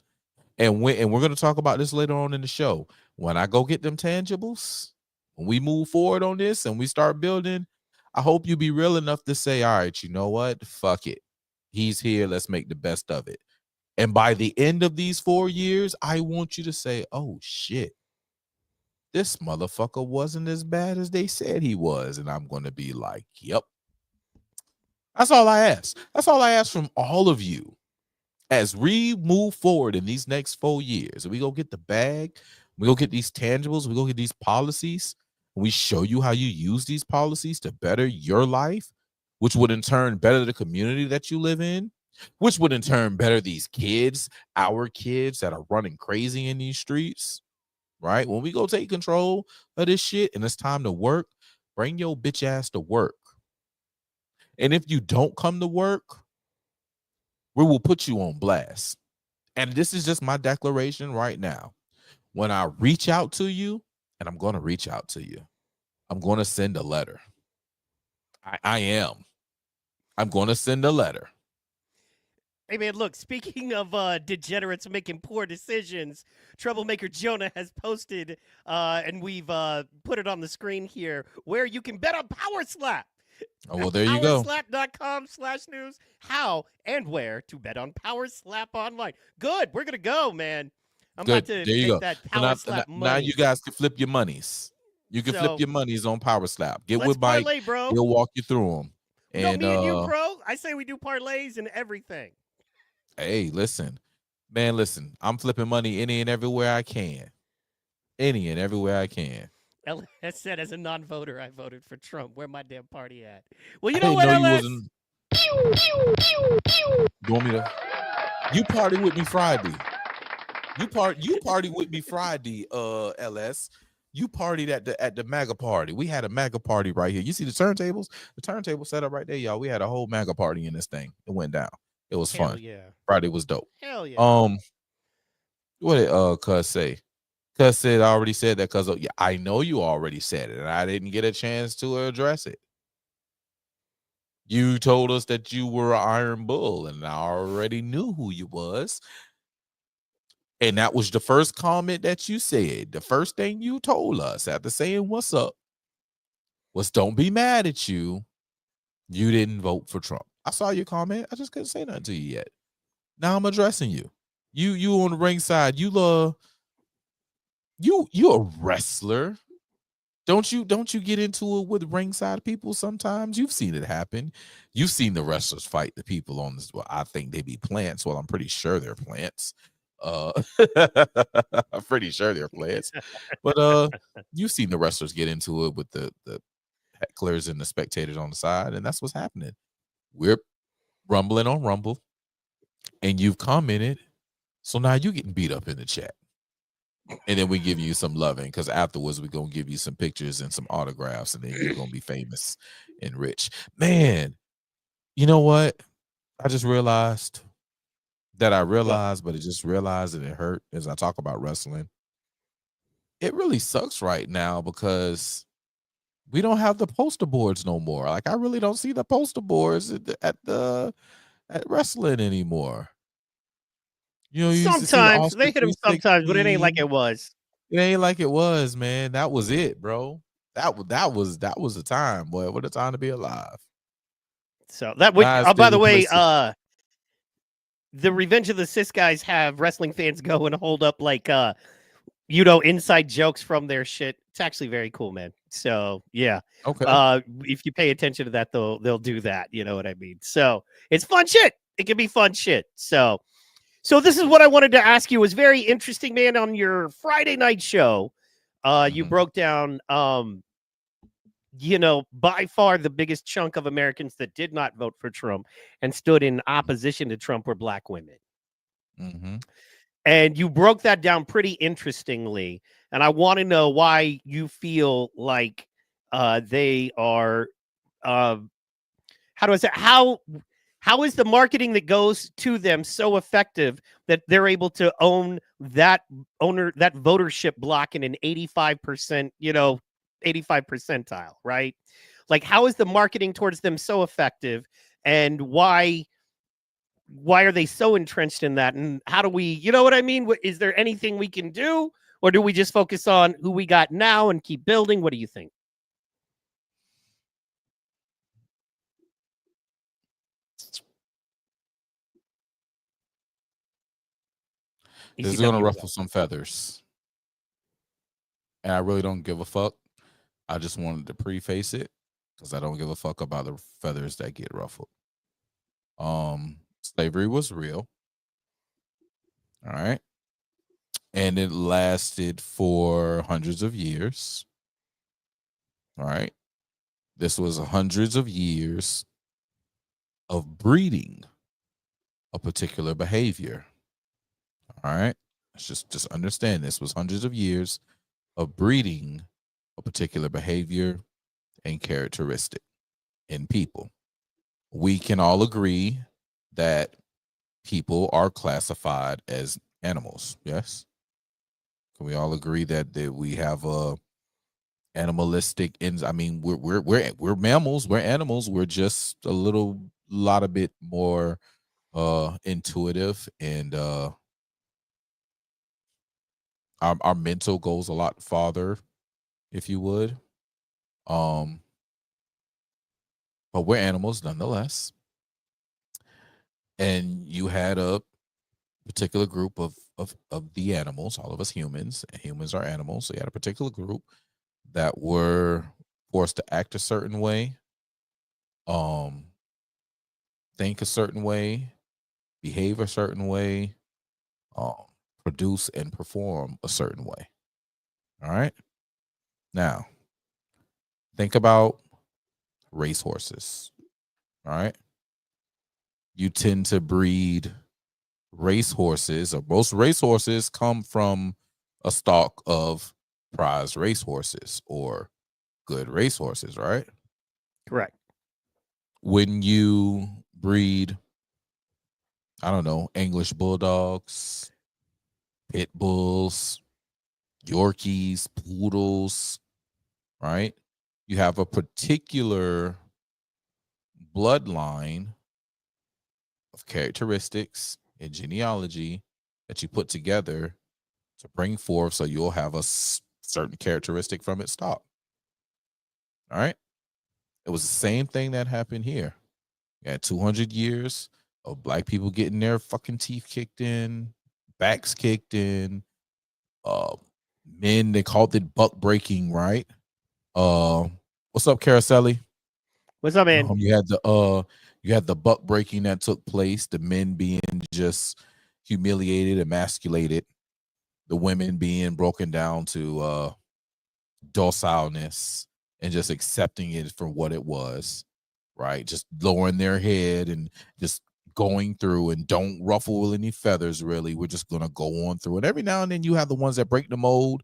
And we're going to talk about this later on in the show. When I go get them tangibles, when we move forward on this and we start building, I hope you be real enough to say, all right, you know what? Fuck it. He's here. Let's make the best of it. And by the end of these 4 years, I want you to say, oh shit, this motherfucker wasn't as bad as they said he was. And I'm going to be like, yep. That's all I ask. That's all I ask from all of you. As we move forward in these next 4 years, we go get the bag, we go get these tangibles, we go get these policies, we show you how you use these policies to better your life, which would in turn better the community that you live in, which would in turn better these kids, our kids that are running crazy in these streets, right? When we go take control of this shit and it's time to work, bring your bitch ass to work. And if you don't come to work, we will put you on blast. And this is just my declaration right now. When I reach out to you, and I'm going to reach out to you, I'm going to send a letter. I am. I'm going to send a letter. Hey, man, look, speaking of degenerates making poor decisions, Troublemaker Jonah has posted, and we've put it on the screen here, where you can bet on Power Slap. Oh, well, there you go. Powerslap.com/news. How and where to bet on Power Slap online. Good. We're going to go, man. I'm Good. about to There you make go. that So Power Slap money. now you guys can flip your monies. You can flip your monies on Power Slap. Get with Mike. Parlay, bro. He'll walk you through them. No, me and you, bro. I say we do parlays and everything. Hey, listen. Man, listen. I'm flipping money any and everywhere I can. Any and everywhere I can. LS said, as a non-voter, I voted for Trump. Where my damn party at? Well, you know what, LS? You want me to? You party with me Friday. You party with me Friday, LS. You partied at the MAGA party. We had a MAGA party right here. You see the turntables? The turntable set up right there, y'all. We had a whole MAGA party in this thing. It went down. It was fun. Yeah. Friday was dope. Hell yeah. What did Cuz say? Cuz said I already said that, cuz yeah, I know you already said it, and I didn't get a chance to address it. You told us that you were an Iron Bull, and I already knew who you was. And that was the first comment that you said. The first thing you told us after saying what's up was, don't be mad at you. You didn't vote for Trump. I saw your comment. I just couldn't say nothing to you yet. Now I'm addressing you. You on the ringside. You a wrestler. Don't you get into it with ringside people sometimes? You've seen it happen. You've seen the wrestlers fight the people on this. Well, I think they be plants. Well, I'm pretty sure they're plants. I'm pretty sure they're plants. But you've seen the wrestlers get into it with the hecklers and the spectators on the side, and that's what's happening. We're rumbling on Rumble, and you've commented. So now you getting beat up in the chat. And then we give you some loving, because afterwards we're going to give you some pictures and some autographs, and then you're going to be famous and rich. Man, you know what? I just realized that but it just realized and it hurt as I talk about wrestling. It really sucks right now because we don't have the poster boards no more. Like, I really don't see the poster boards at wrestling anymore. You know, you sometimes they hit them sometimes, but it ain't like it was. It ain't like it was, man. That was it, bro. That was the time, boy. What a time to be alive. So that would. By the way, the Revenge of the Cis guys have wrestling fans go and hold up like inside jokes from their shit. It's actually very cool, man. So yeah. Okay. If you pay attention to that, they'll do that. You know what I mean? So it's fun shit. It can be fun shit. So this is what I wanted to ask you. It was very interesting, man. On your Friday night show, you broke down, by far the biggest chunk of Americans that did not vote for Trump and stood in opposition to Trump were black women. Mm-hmm. And you broke that down pretty interestingly. And I want to know why you feel like they are how do I say how is the marketing that goes to them so effective that they're able to own that votership block in an 85%, 85 percentile, right? Like, how is the marketing towards them so effective, and why are they so entrenched in that? And how do we, you know what I mean? Is there anything we can do, or do we just focus on who we got now and keep building? What do you think? This is going to ECW. ruffle some feathers. And I really don't give a fuck. I just wanted to preface it because I don't give a fuck about the feathers that get ruffled. Slavery was real. All right. And it lasted for hundreds of years. All right. This was hundreds of years of breeding a particular behavior. All right. Let's just understand this was hundreds of years of breeding a particular behavior and characteristic in people. We can all agree that people are classified as animals. Yes. Can we all agree that we have a animalistic I mean, we're mammals, we're animals, we're just a lot of bit more intuitive, and our mental goes a lot farther, if you would. But we're animals nonetheless. And you had a particular group of the animals, all of us humans, and humans are animals. So you had a particular group that were forced to act a certain way, think a certain way, behave a certain way, produce and perform a certain way. All right. Now, think about racehorses. All right. You tend to breed racehorses, or most racehorses come from a stock of prize racehorses or good racehorses, right? Correct. When you breed, I don't know, English bulldogs, pit bulls, Yorkies, poodles, right? You have a particular bloodline of characteristics and genealogy that you put together to bring forth, so you'll have a certain characteristic from its stock. All right. It was the same thing that happened here. You had 200 years of black people getting their fucking teeth kicked in, backs kicked in, men, they called it buck breaking, right? What's up, Caroselli? What's up, man? You had the buck breaking that took place, the men being just humiliated, emasculated, the women being broken down to docileness and just accepting it for what it was, right? Just lowering their head and just going through, and don't ruffle any feathers, really. We're just going to go on through it. Every now and then you have the ones that break the mold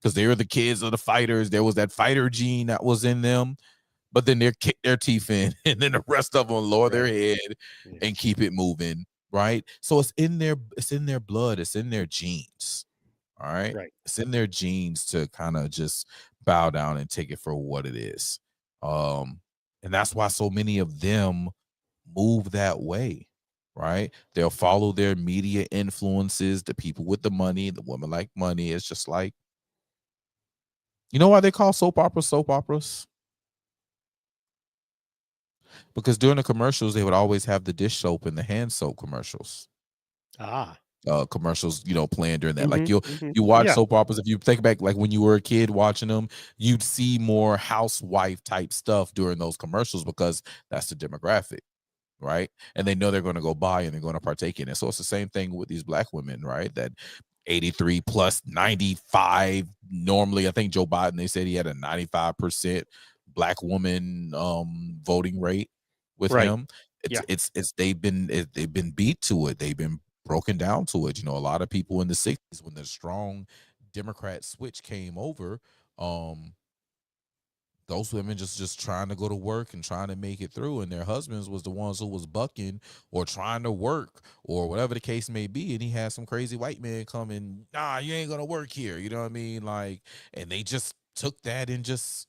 because they were the kids of the fighters. There was that fighter gene that was in them, but then they kick their teeth in, and then the rest of them lower their head and keep it moving, right? So it's in their blood, it's in their genes. All right. Right. It's in their genes to kind of just bow down and take it for what it is. And that's why so many of them move that way, right? They'll follow their media influences, the people with the money, the women like money. It's just like, you know why they call soap operas? Because during the commercials, they would always have the dish soap and the hand soap commercials. Commercials, playing during that. Like you watch soap operas. If you think back, like when you were a kid watching them, you'd see more housewife type stuff during those commercials because that's the demographic, right? And they know they're going to go buy and they're going to partake in it. So it's the same thing with these black women, right? That 83 plus 95. Normally, I think Joe Biden, they said he had a 95% black woman voting rate with him. They've been beat to it. They've been broken down to it. You know, a lot of people in the 60s, when the strong Democrat switch came over, those women just trying to go to work and trying to make it through, and their husbands was the ones who was bucking or trying to work or whatever the case may be. And he had some crazy white man come in, nah, you ain't gonna work here. You know what I mean? Like, and they just took that and just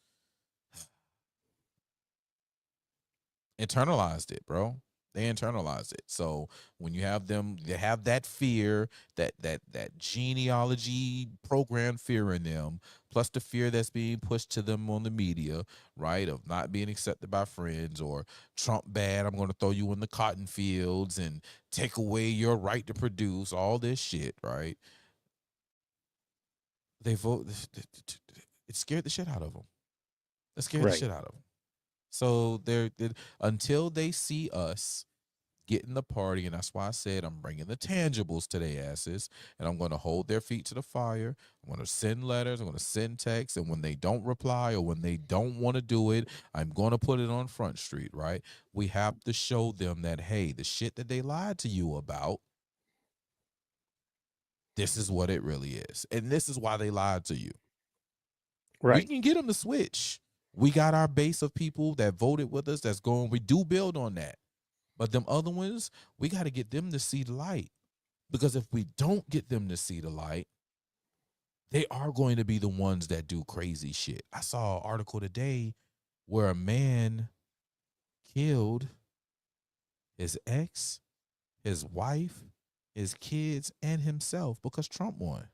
internalized it, bro. They internalized it. So when you have them, they have that fear, that genealogy program fear in them, plus the fear that's being pushed to them on the media, right? Of not being accepted by friends, or Trump bad, I'm going to throw you in the cotton fields and take away your right to produce, all this shit, right? They vote. It scared the shit out of them. It scared the shit out of them. So they're until they see us getting the party, and that's why I said I'm bringing the tangibles to their asses, and I'm going to hold their feet to the fire. I'm going to send letters. I'm going to send texts, and when they don't reply or when they don't want to do it, I'm going to put it on Front Street, right? We have to show them that, hey, the shit that they lied to you about, this is what it really is, and this is why they lied to you. We can get them to switch. We got our base of people that voted with us that's going, we do build on that. But them other ones, we got to get them to see the light. Because if we don't get them to see the light, they are going to be the ones that do crazy shit. I saw an article today where a man killed his ex, his wife, his kids, and himself because Trump won.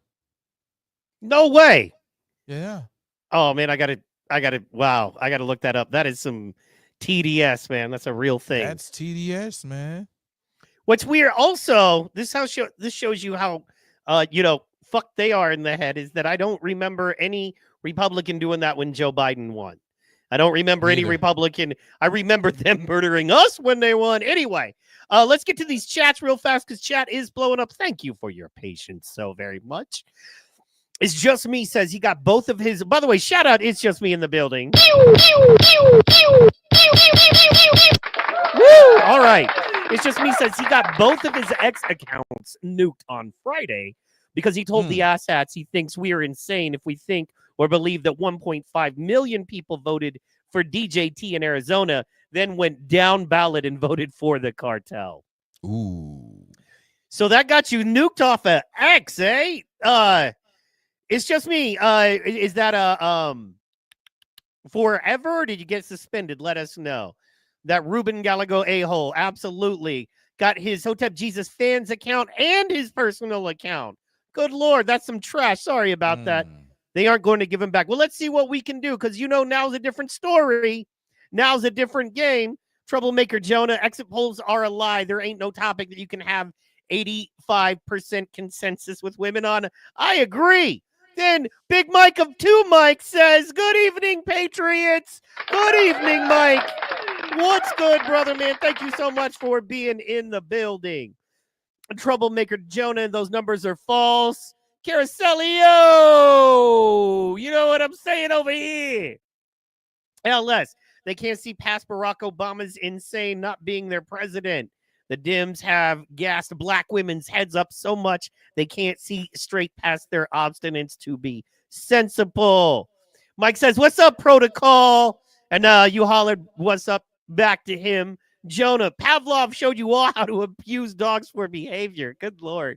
No way. Yeah. Oh man, I gotta look that up. That is some TDS, man. That's a real thing. That's TDS, man. What's weird also, this shows you how fucked they are in the head, is that I don't remember any Republican doing that when Joe Biden won. I don't remember any Republican. I remember them murdering us when they won. Anyway, let's get to these chats real fast because chat is blowing up. Thank you for your patience so very much. It's Just Me says he got both of his. By the way, shout out It's Just Me in the building. Woo! All right. It's Just Me says he got both of his X accounts nuked on Friday because he told the asshats he thinks we are insane if we think or believe that 1.5 million people voted for DJT in Arizona, then went down ballot and voted for the cartel. Ooh. So that got you nuked off of X, eh? It's Just Me. Is that forever, or did you get suspended? Let us know. That Ruben Gallego a-hole absolutely got his Hotep Jesus fans account and his personal account. Good Lord, that's some trash. Sorry about that. They aren't going to give him back. Well, let's see what we can do, because now's a different story. Now's a different game. Troublemaker Jonah, exit polls are a lie. There ain't no topic that you can have 85% consensus with women on. I agree. Then Big Mike of 2 Mike says, good evening, Patriots. Good evening, Mike. What's good, brother, man? Thank you so much for being in the building. Troublemaker Jonah, those numbers are false. Caracelio, you know what I'm saying over here. LS, they can't see past Barack Obama's insane not being their president. The Dems have gassed black women's heads up so much they can't see straight past their obstinance to be sensible. Mike says, what's up, protocol? And you hollered, what's up, back to him. Jonah, Pavlov showed you all how to abuse dogs for behavior. Good Lord.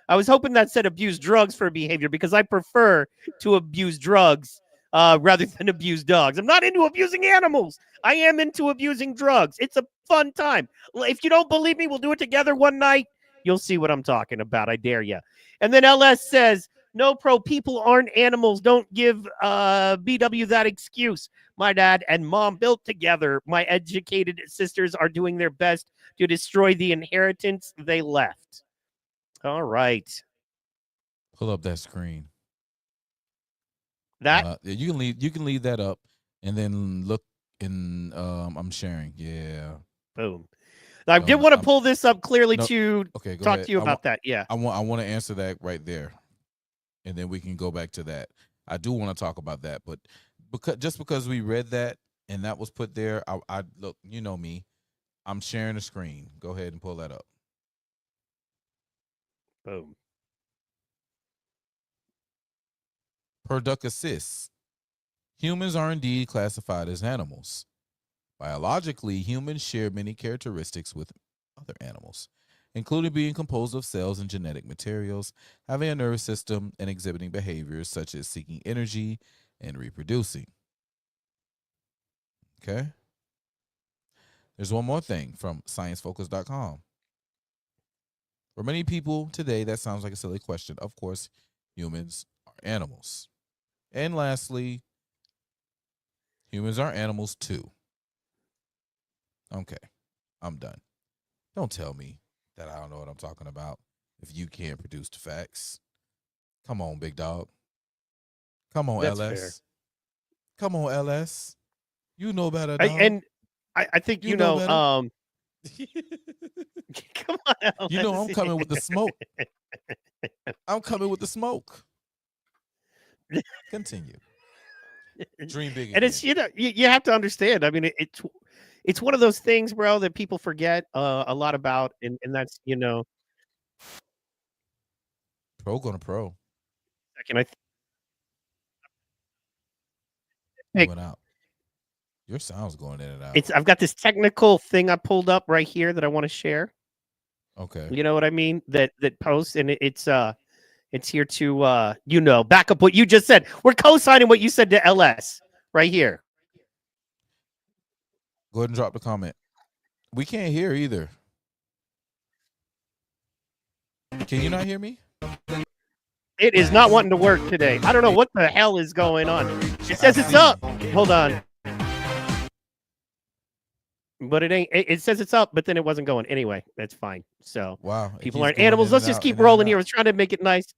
I was hoping that said abuse drugs for behavior, because I prefer to abuse drugs rather than abuse dogs. I'm not into abusing animals. I am into abusing drugs. It's a fun time. If you don't believe me, we'll do it together one night. You'll see what I'm talking about. I dare you. And then LS says, no, pro, people aren't animals. Don't give BW that excuse. My dad and mom built together. My educated sisters are doing their best to destroy the inheritance they left. All right. Pull up that screen. That you can leave that up, and then look in. I'm sharing. Yeah. Boom. I did want to pull this up clearly to talk ahead. to you about that. Yeah. I want to answer that right there, and then we can go back to that. I do want to talk about that, but because we read that and that was put there, I look. You know me. I'm sharing the screen. Go ahead and pull that up. Boom. Perducasis. Humans are indeed classified as animals. Biologically, humans share many characteristics with other animals, including being composed of cells and genetic materials, having a nervous system, and exhibiting behaviors such as seeking energy and reproducing. Okay? There's one more thing from sciencefocus.com. For many people today, that sounds like a silly question. Of course, humans are animals. And lastly, humans are animals too. Okay, I'm done. Don't tell me that I don't know what I'm talking about if you can't produce the facts. Come on, big dog. Come on, That's LS. fair. Come on, LS. You know better, dog. I think You know better. Come on, LS. You know I'm coming with the smoke. I'm coming with the smoke. Continue. Dream big again. And it's you have to understand. I mean, it's one of those things, bro, that people forget a lot about, and that's Pro gonna pro. second. I You think went out. Your sound's going in and out. I've got this technical thing I pulled up right here that I want to share. Okay. You know what I mean? That posts, and it's here to back up what you just said. We're co-signing what you said to LS right here. Go ahead and drop the comment. We can't hear either. Can you not hear me? It is not wanting to work today. I don't know what the hell is going on. It says it's up. Hold on. But it ain't. It says it's up, but then it wasn't going. Anyway, that's fine. So wow, people aren't animals. Let's just keep rolling here. I was trying to make it nice.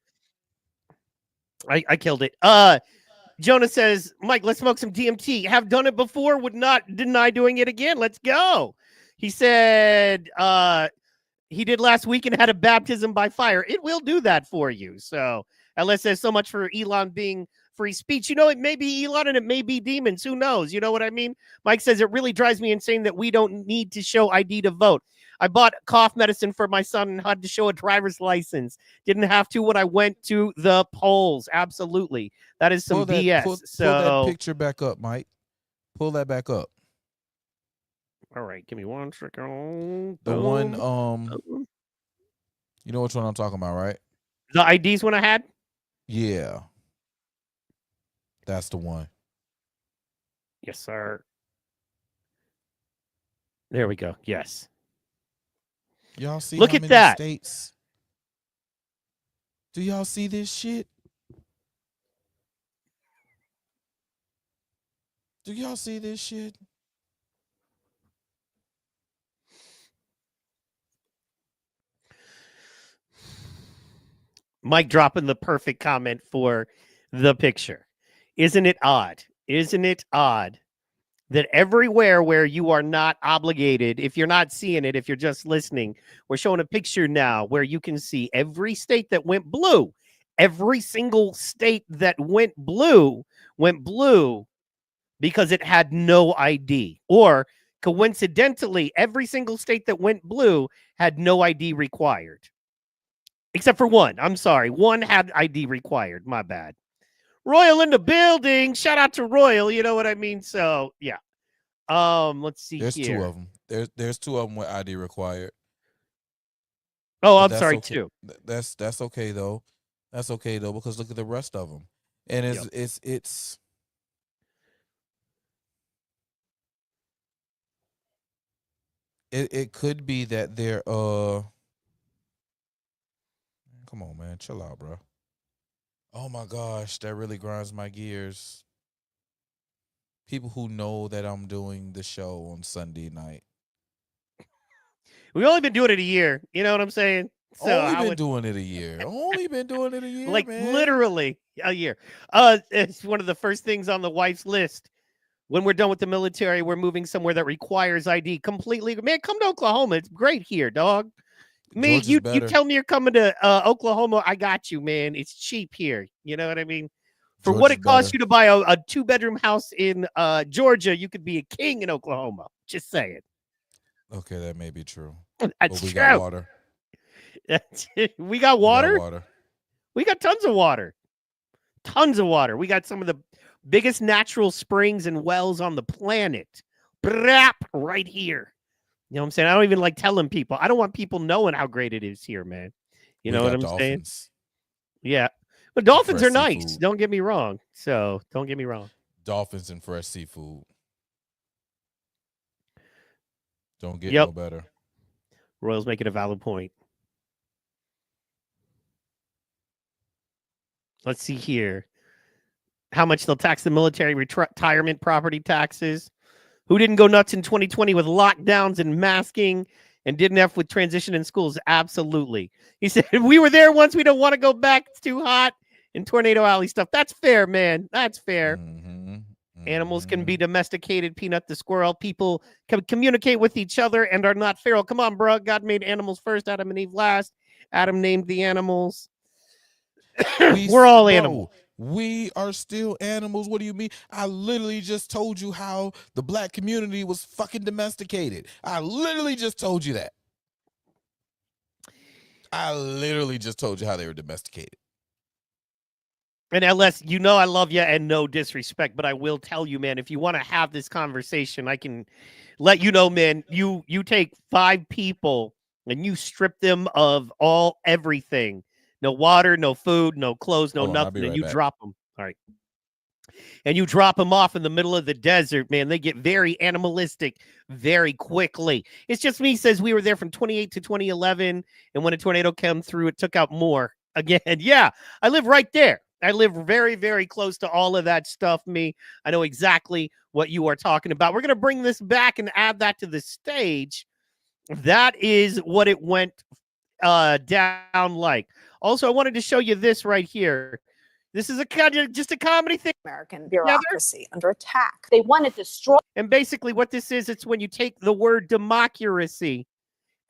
I killed it. Jonah says, Mike, let's smoke some DMT. Have done it before, would not deny doing it again. Let's go. He said he did last week and had a baptism by fire. It will do that for you. So LS says so much for Elon being free speech. It may be Elon and it may be demons. Who knows? You know what I mean? Mike says it really drives me insane that we don't need to show ID to vote. I bought cough medicine for my son and had to show a driver's license. Didn't have to when I went to the polls. Absolutely. That is some BS. Pull that picture back up, Mike. Pull that back up. All right. Give me 1 second. The one, you know which one I'm talking about, right? The IDs one I had? Yeah. That's the one. Yes, sir. There we go. Yes. Y'all see Look how at many that. States? Do y'all see this shit? Do y'all see this shit? Mike dropping the perfect comment for the picture. Isn't it odd? Isn't it odd that everywhere where you are not obligated, if you're not seeing it, if you're just listening, we're showing a picture now where you can see every state that went blue. Every single state that went blue because it had no ID. Or coincidentally, every single state that went blue had no ID required. Except for one. I'm sorry. One had ID required. My bad. Royal in the building. Shout out to Royal. You know what I mean? So, yeah. Let's see. There's here. two of them. There's two of them with ID required. Oh, I'm sorry, okay. too. That's okay though. That's okay though, because look at the rest of them. And it could be that they're come on, man, chill out, bro. Oh my gosh, that really grinds my gears. People who know that I'm doing the show on Sunday night. We've only been doing it a year. You know what I'm saying? So only been doing it a year. Like man. Literally a year. It's one of the first things on the wife's list. When we're done with the military, we're moving somewhere that requires ID completely. Man, come to Oklahoma. It's great here, dog. Me, you tell me you're coming to Oklahoma. I got you, man. It's cheap here. You know what I mean? For what it costs you to buy a 2-bedroom house in Georgia, you could be a king in Oklahoma. Just saying. Okay, that may be true. That's but we true. got water. We got water. Water. We got tons of water. Tons of water. We got some of the biggest natural springs and wells on the planet. Brap, right here. You know what I'm saying? I don't even like telling people. I don't want people knowing how great it is here, man. You know what I'm saying? Yeah. But dolphins are nice. Seafood. Don't get me wrong. So don't get me wrong. Dolphins and fresh seafood. Don't get Yep. no better. Royal's making a valid point. Let's see here. How much they'll tax the military retirement property taxes. Who didn't go nuts in 2020 with lockdowns and masking and didn't F with transition in schools? Absolutely. He said, we were there once. We don't want to go back. It's too hot. And Tornado Alley stuff. That's fair, man. That's fair. Animals can be domesticated. Peanut the squirrel. People can communicate with each other and are not feral. Come on, bro. God made animals first. Adam and Eve last. Adam named the animals. We're all animals. We are still animals. What do you mean? I literally just told you how the black community was fucking domesticated. I literally just told you that. I literally just told you how they were domesticated. And LS, you know I love you and no disrespect, but I will tell you, man, if you want to have this conversation, I can let you know, man, you take 5 people and you strip them of everything. No water, no food, no clothes, no nothing, and you drop them. All right. And you drop them off in the middle of the desert, man. They get very animalistic very quickly. It's just me says we were there from 28 to 2011, and when a tornado came through, it took out more again. Yeah, I live right there. I live very, very close to all of that stuff, me. I know exactly what you are talking about. We're going to bring this back and add that to the stage. That is what it went down like. Also, I wanted to show you this right here. This is just a comedy thing. American bureaucracy under attack. They want to destroy. And basically what this is, it's when you take the word democracy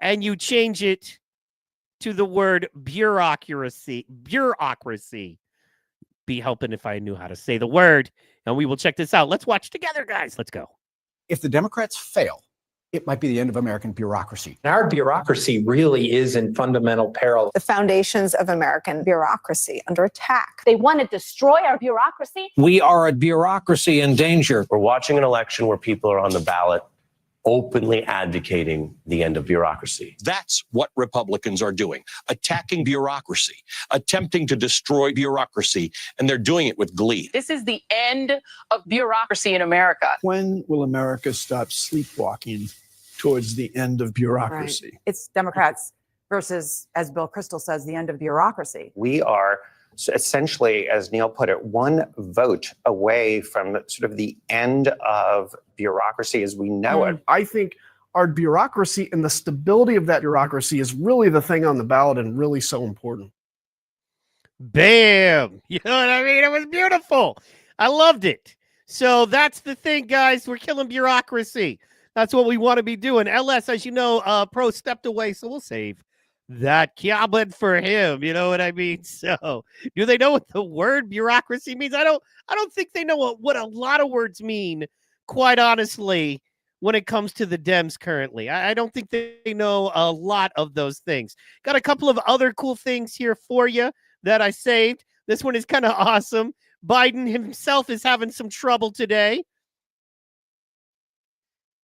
and you change it to the word bureaucracy. Bureaucracy. Be helping if I knew how to say the word. And we will check this out. Let's watch together, guys. Let's go. If the Democrats fail, it might be the end of American bureaucracy. Our bureaucracy really is in fundamental peril. The foundations of American bureaucracy under attack. They want to destroy our bureaucracy. We are a bureaucracy in danger. We're watching an election where people are on the ballot openly advocating the end of bureaucracy. That's what Republicans are doing, attacking bureaucracy, attempting to destroy bureaucracy, and they're doing it with glee. This is the end of bureaucracy in America. When will America stop sleepwalking towards the end of bureaucracy? Right. It's Democrats versus, as Bill Kristol says, the end of bureaucracy. We are essentially, as Neil put it, one vote away from sort of the end of bureaucracy as we know it. I think our bureaucracy and the stability of that bureaucracy is really the thing on the ballot and really so important. Bam! You know what I mean? It was beautiful. I loved it. So that's the thing, guys. We're killing bureaucracy. That's what we want to be doing. LS, as you know, Pro stepped away, so we'll save that cabin for him. You know what I mean? So do they know what the word bureaucracy means? I don't think they know what a lot of words mean, quite honestly, when it comes to the Dems currently. I don't think they know a lot of those things. Got a couple of other cool things here for you that I saved. This one is kind of awesome. Biden himself is having some trouble today.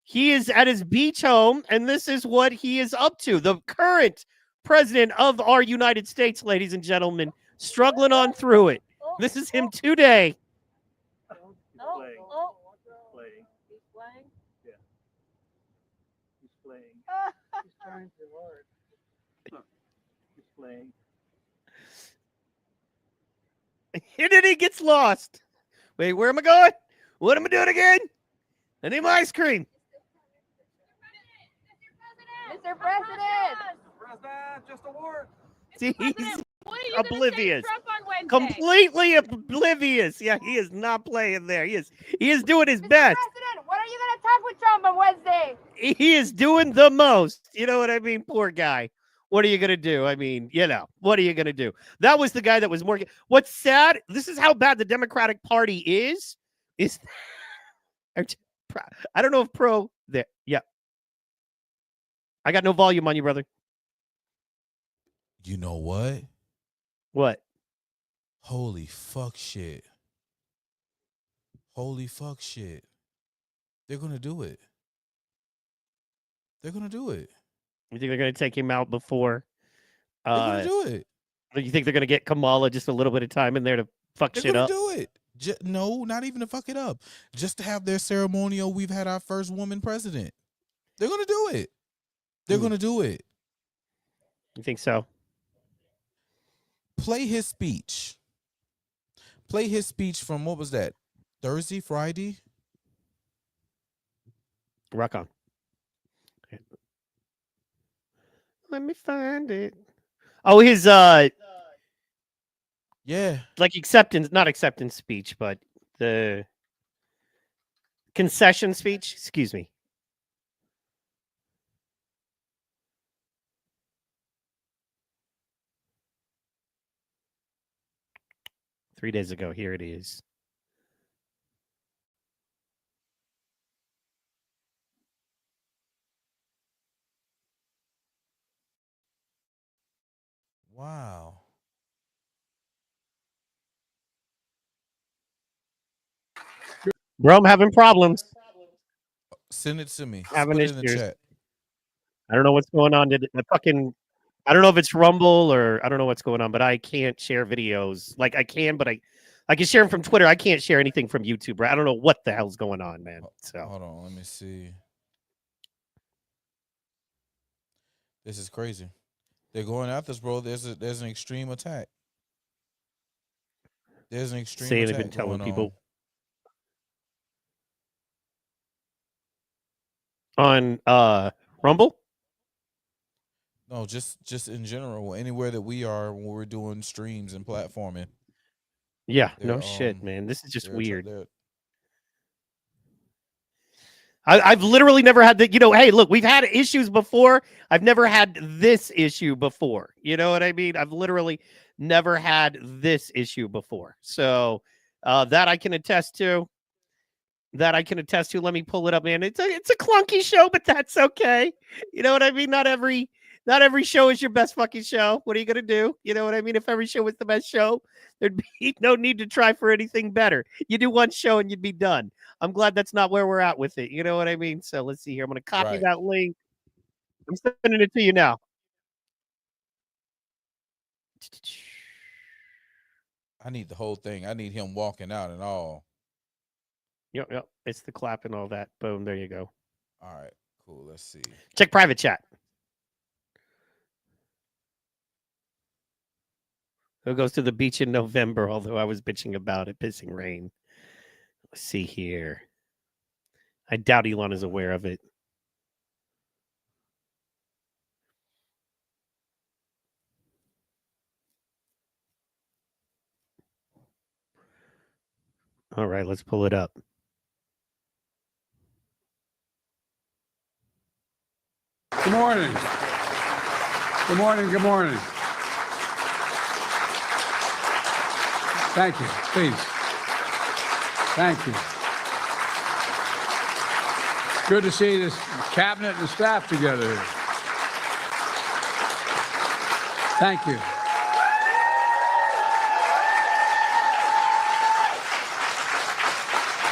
He is at his beach home, and this is what he is up to. The current president of our United States, ladies and gentlemen, struggling on through it. This is him today. He's playing. He's playing? Yeah. He's playing. He's trying too hard. He's playing. And then he gets lost. Wait, where am I going? What am I doing again? I need my ice cream. Mr. President! Just a word. See, he's oblivious. Completely oblivious. Yeah, he is not playing there. He is doing his best. President, what are you going to talk with Trump on Wednesday? He is doing the most. You know what I mean? Poor guy. What are you going to do? I mean, you know, what are you going to do? That was the guy that was more. What's sad, this is how bad the Democratic Party is I don't know if Pro there. Yeah. I got no volume on you, brother. You know what? What? Holy fuck shit. Holy fuck shit. They're going to do it. They're going to do it. You think they're going to take him out before? They're going to do it. You think they're going to get Kamala just a little bit of time in there to fuck shit up? They're going to do it. No, not even to fuck it up. Just to have their ceremonial, we've had our first woman president. They're going to do it. They're going to do it. You think so? Play his speech. Play his speech from, what was that? Thursday, Friday? Rock on. Let me find it. Oh, his yeah, like not acceptance speech, but the concession speech. Excuse me. Three days ago, here it is. Wow. Bro, I'm having problems. Send it to me. Having Put it in the issues. chat. I don't know what's going on. I don't know if it's Rumble or I don't know what's going on, but I can't share videos. Like I can, but I can share them from Twitter. I can't share anything from YouTube, right? I don't know what the hell's going on, man. So hold on, let me see. This is crazy. They're going after us, bro. There's an extreme attack. There's an extreme they've attack been telling going people on Rumble. No, just in general, anywhere that we are when we're doing streams and platforming. Yeah, no shit, man. This is just weird. I've literally never had the, hey, look, we've had issues before. I've never had this issue before. You know what I mean? I've literally never had this issue before. So that I can attest to. Let me pull it up, man. It's a clunky show, but that's okay. You know what I mean? Not every show is your best fucking show. What are you gonna do? You know what I mean? If every show was the best show, there'd be no need to try for anything better. You do one show and you'd be done. I'm glad that's not where we're at with it. You know what I mean? So let's see here. I'm gonna copy that link. I'm sending it to you now. I need the whole thing. I need him walking out and all. Yep. It's the clap and all that. Boom. There you go. All right. Cool. Let's see. Check private chat. Who goes to the beach in November, although I was bitching about it, pissing rain. Let's see here. I doubt Elon is aware of it. All right, let's pull it up. Good morning. Good morning. Good morning. Thank you. Please. Thank you. Good to see this cabinet and staff together here. Thank you.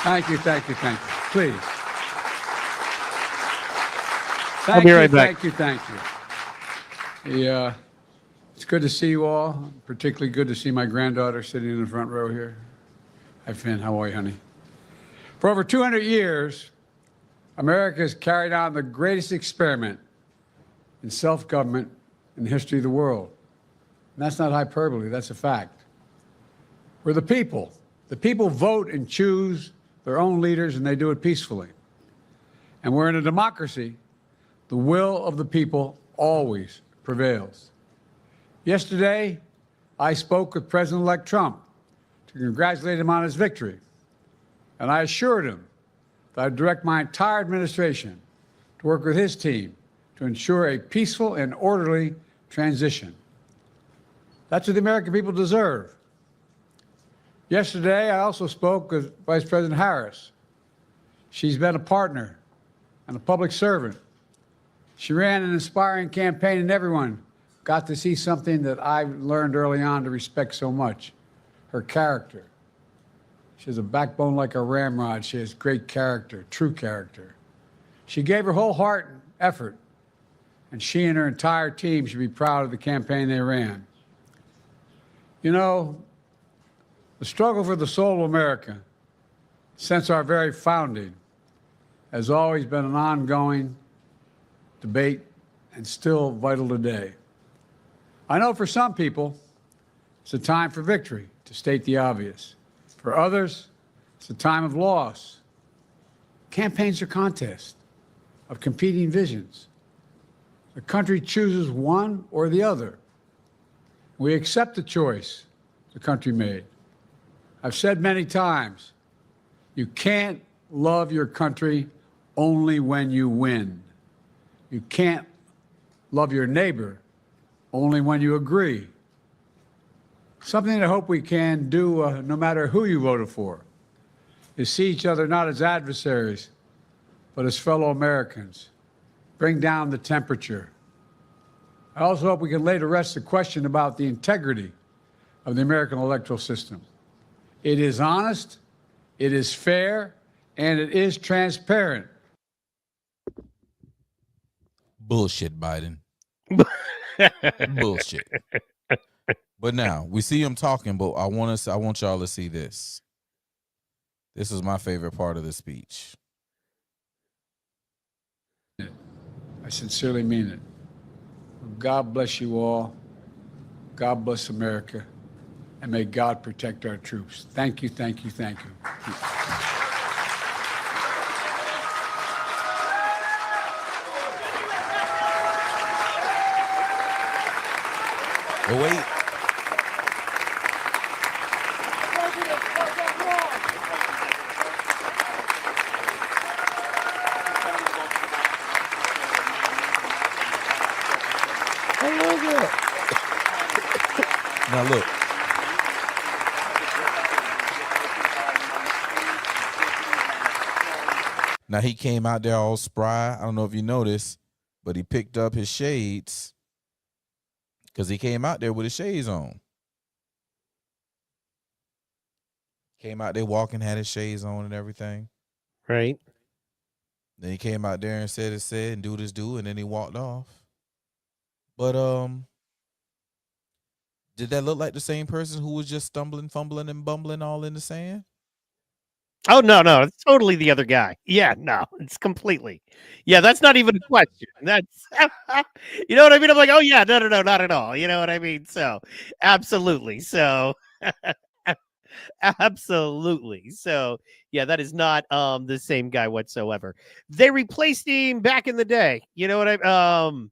Thank you. Thank you. Thank you. Please. I'll be right back. Thank you. It's good to see you all. Particularly good to see my granddaughter sitting in the front row here. Hi, Finn. How are you, honey? For over 200 years, America has carried on the greatest experiment in self-government in the history of the world. And that's not hyperbole. That's a fact. We're the people. The people vote and choose their own leaders, and they do it peacefully. And we're in a democracy. The will of the people always prevails. Yesterday, I spoke with President-elect Trump to congratulate him on his victory. And I assured him that I'd direct my entire administration to work with his team to ensure a peaceful and orderly transition. That's what the American people deserve. Yesterday, I also spoke with Vice President Harris. She's been a partner and a public servant. She ran an inspiring campaign, and everyone got to see something that I learned early on to respect so much, her character. She has a backbone like a ramrod. She has great character, true character. She gave her whole heart and effort, and she and her entire team should be proud of the campaign they ran. You know, the struggle for the soul of America, since our very founding, has always been an ongoing debate and still vital today. I know for some people, it's a time for victory, to state the obvious. For others, it's a time of loss. Campaigns are contests of competing visions. The country chooses one or the other. We accept the choice the country made. I've said many times, you can't love your country only when you win. You can't love your neighbor only when you agree. Something I hope we can do, no matter who you voted for, is see each other not as adversaries, but as fellow Americans. Bring down the temperature. I also hope we can lay to rest the question about the integrity of the American electoral system. It is honest, it is fair, and it is transparent. Bullshit, Biden. Bullshit. But now we see him talking, but I want y'all to see this. This is my favorite part of the speech. I sincerely mean it. God bless you all. God bless America. And may God protect our troops. Thank you, thank you, thank you. Oh, wait. Now look. Now he came out there all spry. I don't know if you noticed, but he picked up his shades because he came out there with his shades on. Came out there walking, had his shades on and everything. Right. Then he came out there and said his said and do his do, and then he walked off. But did that look like the same person who was just stumbling, fumbling, and bumbling all in the sand? Oh, no, it's totally the other guy. Yeah, no, it's completely. Yeah, that's not even a question. That's, you know what I mean? I'm like, oh, yeah, no, not at all. You know what I mean? So, absolutely. So, absolutely. So, yeah, that is not the same guy whatsoever. They replaced him back in the day. You know what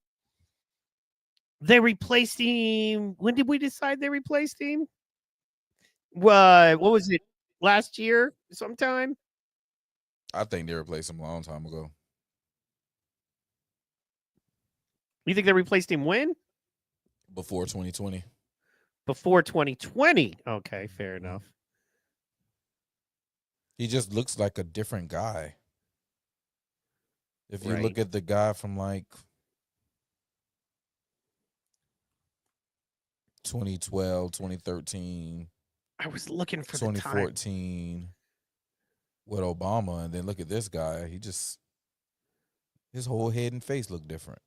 they replaced him. When did we decide they replaced him? What was it? Last year sometime? I think they replaced him a long time ago. You think they replaced him when? Before 2020. Before 2020. Okay, fair enough. He just looks like a different guy. If you look at the guy from like 2012, 2013. I was looking for 2014 with Obama, and then look at this guy. His whole head and face look different.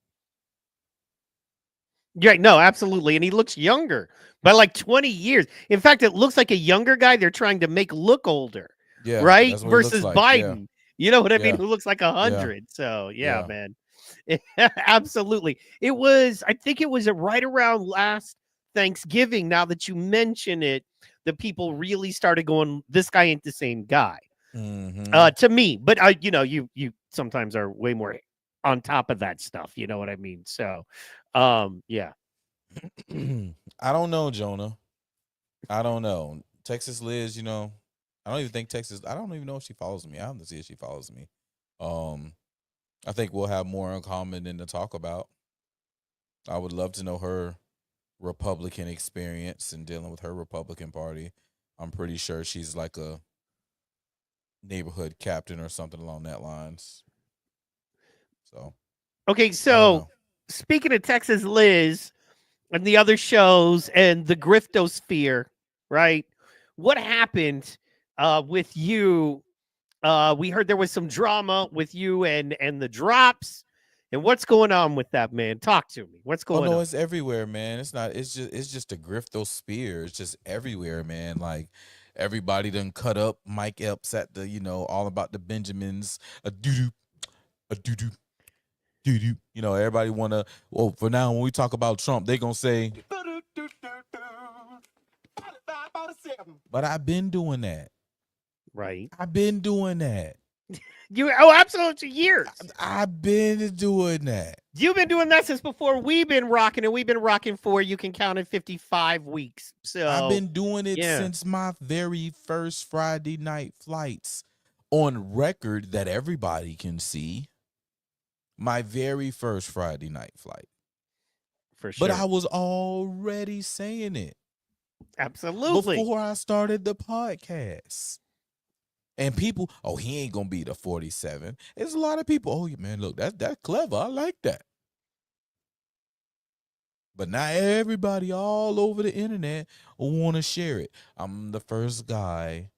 Yeah, no, absolutely. And he looks younger by like 20 years. In fact, it looks like a younger guy they're trying to make look older. Yeah. Right? Versus like. Biden. Yeah. You know what I mean? Who looks like 100. So, yeah, man. Absolutely. I think it was right around last Thanksgiving, now that you mention it, the people really started going, this guy ain't the same guy. To me. But you sometimes are way more on top of that stuff. You know what I mean? So yeah. I don't know, Jonah. I don't know. Texas Liz, I don't even know if she follows me. I have to see if she follows me. I think we'll have more in common than to talk about. I would love to know her Republican experience and dealing with her Republican Party. I'm pretty sure she's like a neighborhood captain or something along that lines. So, okay. So speaking of Texas Liz, and the other shows and the griftosphere, right? What happened with you? We heard there was some drama with you and the drops. And what's going on with that, man? Talk to me. What's going no, on? it's everywhere, man. It's not. It's just a griftosphere. It's just everywhere, man. Like everybody done cut up Mike Epps at the, all about the Benjamins. A doo doo. Everybody wanna. Well, for now, when we talk about Trump, they gonna say. But I've been doing that. Right. I've been doing that. Absolutely, years. I've been doing that. You've been doing that since before we've been rocking, and we've been rocking for, you can count it, 55 weeks. So I've been doing it since my very first Friday night flights, on record that everybody can see. My very first Friday night flight. For sure. But I was already saying it. Absolutely. Before I started the podcast. And people, he ain't gonna be the 47. There's a lot of people, man, look, that's clever. I like that. But now everybody all over the internet want to share it. I'm the first guy.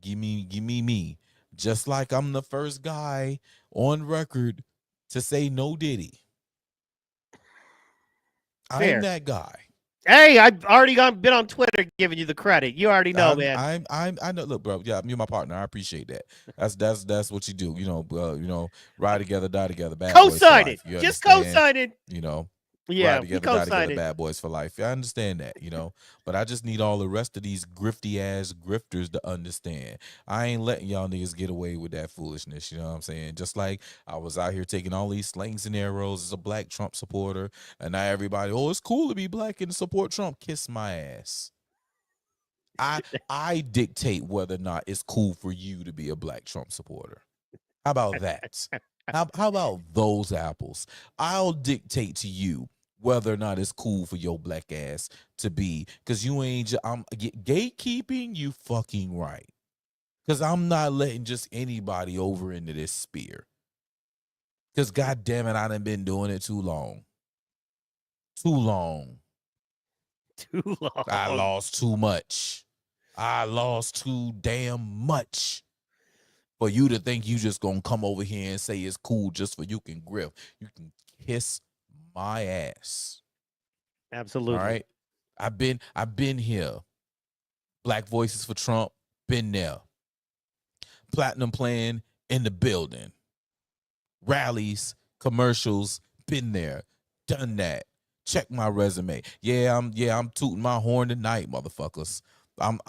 Give me me. Just like I'm the first guy on record to say no Diddy. Fair. I'm that guy. Hey, I've already been on Twitter giving you the credit. You already know, man. I know. Look, bro. Yeah, you're my partner. I appreciate that. That's what you do. Ride together, die together. Bad Co-sign boys it. Just co-sign it. Yeah, Ride together, die together, bad boys for life. I understand that, but I just need all the rest of these grifty ass grifters to understand. I ain't letting y'all niggas get away with that foolishness. You know what I'm saying? Just like I was out here taking all these slings and arrows as a black Trump supporter, and now everybody, it's cool to be black and support Trump. Kiss my ass. I dictate whether or not it's cool for you to be a black Trump supporter. How about that? How about those apples? I'll dictate to you whether or not it's cool for your black ass to be, because you ain't, I'm gatekeeping, you fucking right. Because I'm not letting just anybody over into this sphere. Because God damn it, I done been doing it too long. Too long. I lost too much. I lost too damn much. For you to think you just gonna come over here and say it's cool just for you can grift. You can kiss my ass. Absolutely. All right. I've been here. Black Voices for Trump, been there. Platinum Plan in the building. Rallies, commercials, been there. Done that. Check my resume. Yeah, I'm tooting my horn tonight, motherfuckers. I'm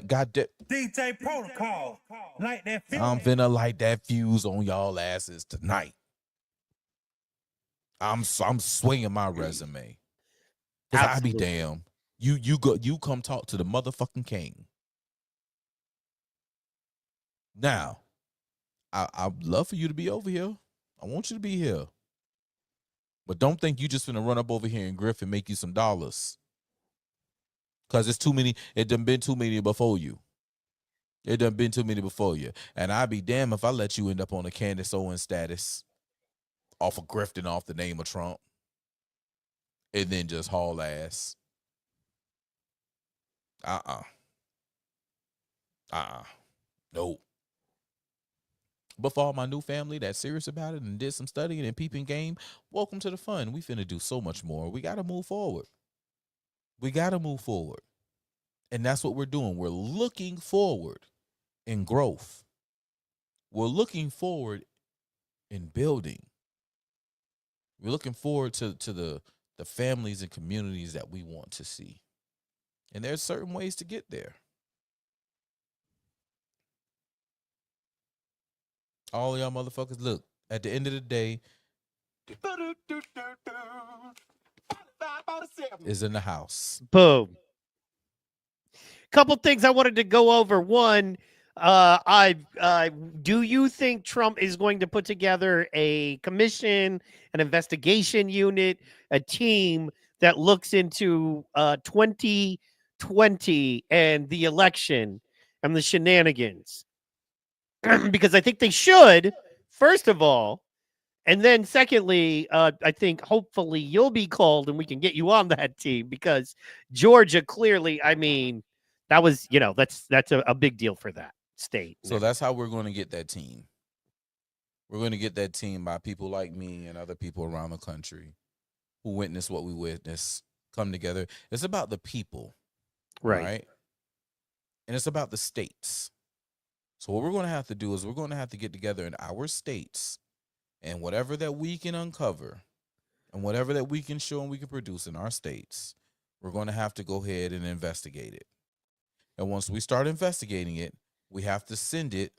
goddamn DJ Protocol. Light that fuse. I'm finna light that fuse on y'all asses tonight. I'm swinging my resume. Cause I be damn. You come talk to the motherfucking king. Now, I'd love for you to be over here. I want you to be here. But don't think you just finna run up over here and grift and make you some dollars. Cause it's too many. It done been too many before you. It done been too many before you. And I'd be damned if I let you end up on a Candace Owens status off of grifting off the name of Trump and then just haul ass. Nope. But for all my new family that's serious about it and did some studying and peeping game, welcome to the fun. We finna do so much more. We got to move forward. We got to move forward. And that's what we're doing. We're looking forward in growth. We're looking forward in building. We're looking forward to the families and communities that we want to see. And there's certain ways to get there. All y'all motherfuckers, look, at the end of the day, is in the house. Boom. Couple things I wanted to go over. One, do you think Trump is going to put together a commission, an investigation unit, a team that looks into 2020 and the election and the shenanigans? Because I think they should, first of all, And then secondly, I think hopefully you'll be called and we can get you on that team because Georgia clearly, I mean, that was, that's a big deal for that state. So that's how we're going to get that team. We're going to get that team by people like me and other people around the country who witness what we witness come together. It's about the people, right? And it's about the states. So what we're going to have to do is we're going to have to get together in our states and whatever that we can uncover and whatever that we can show and we can produce in our states, we're going to have to go ahead and investigate it. And once we start investigating it, we have to send it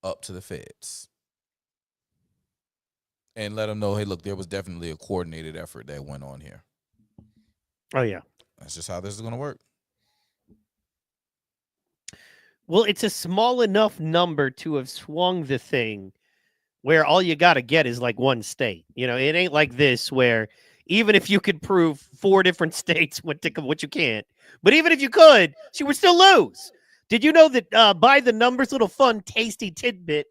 up to the feds and let them know, hey, look, there was definitely a coordinated effort that went on here. Oh, yeah. That's just how this is going to work. Well, it's a small enough number to have swung the thing where all you got to get is like one state. It ain't like this where even if you could prove 4 different states, which you can't, but even if you could, she would still lose. Did you know that by the numbers, little fun, tasty tidbit,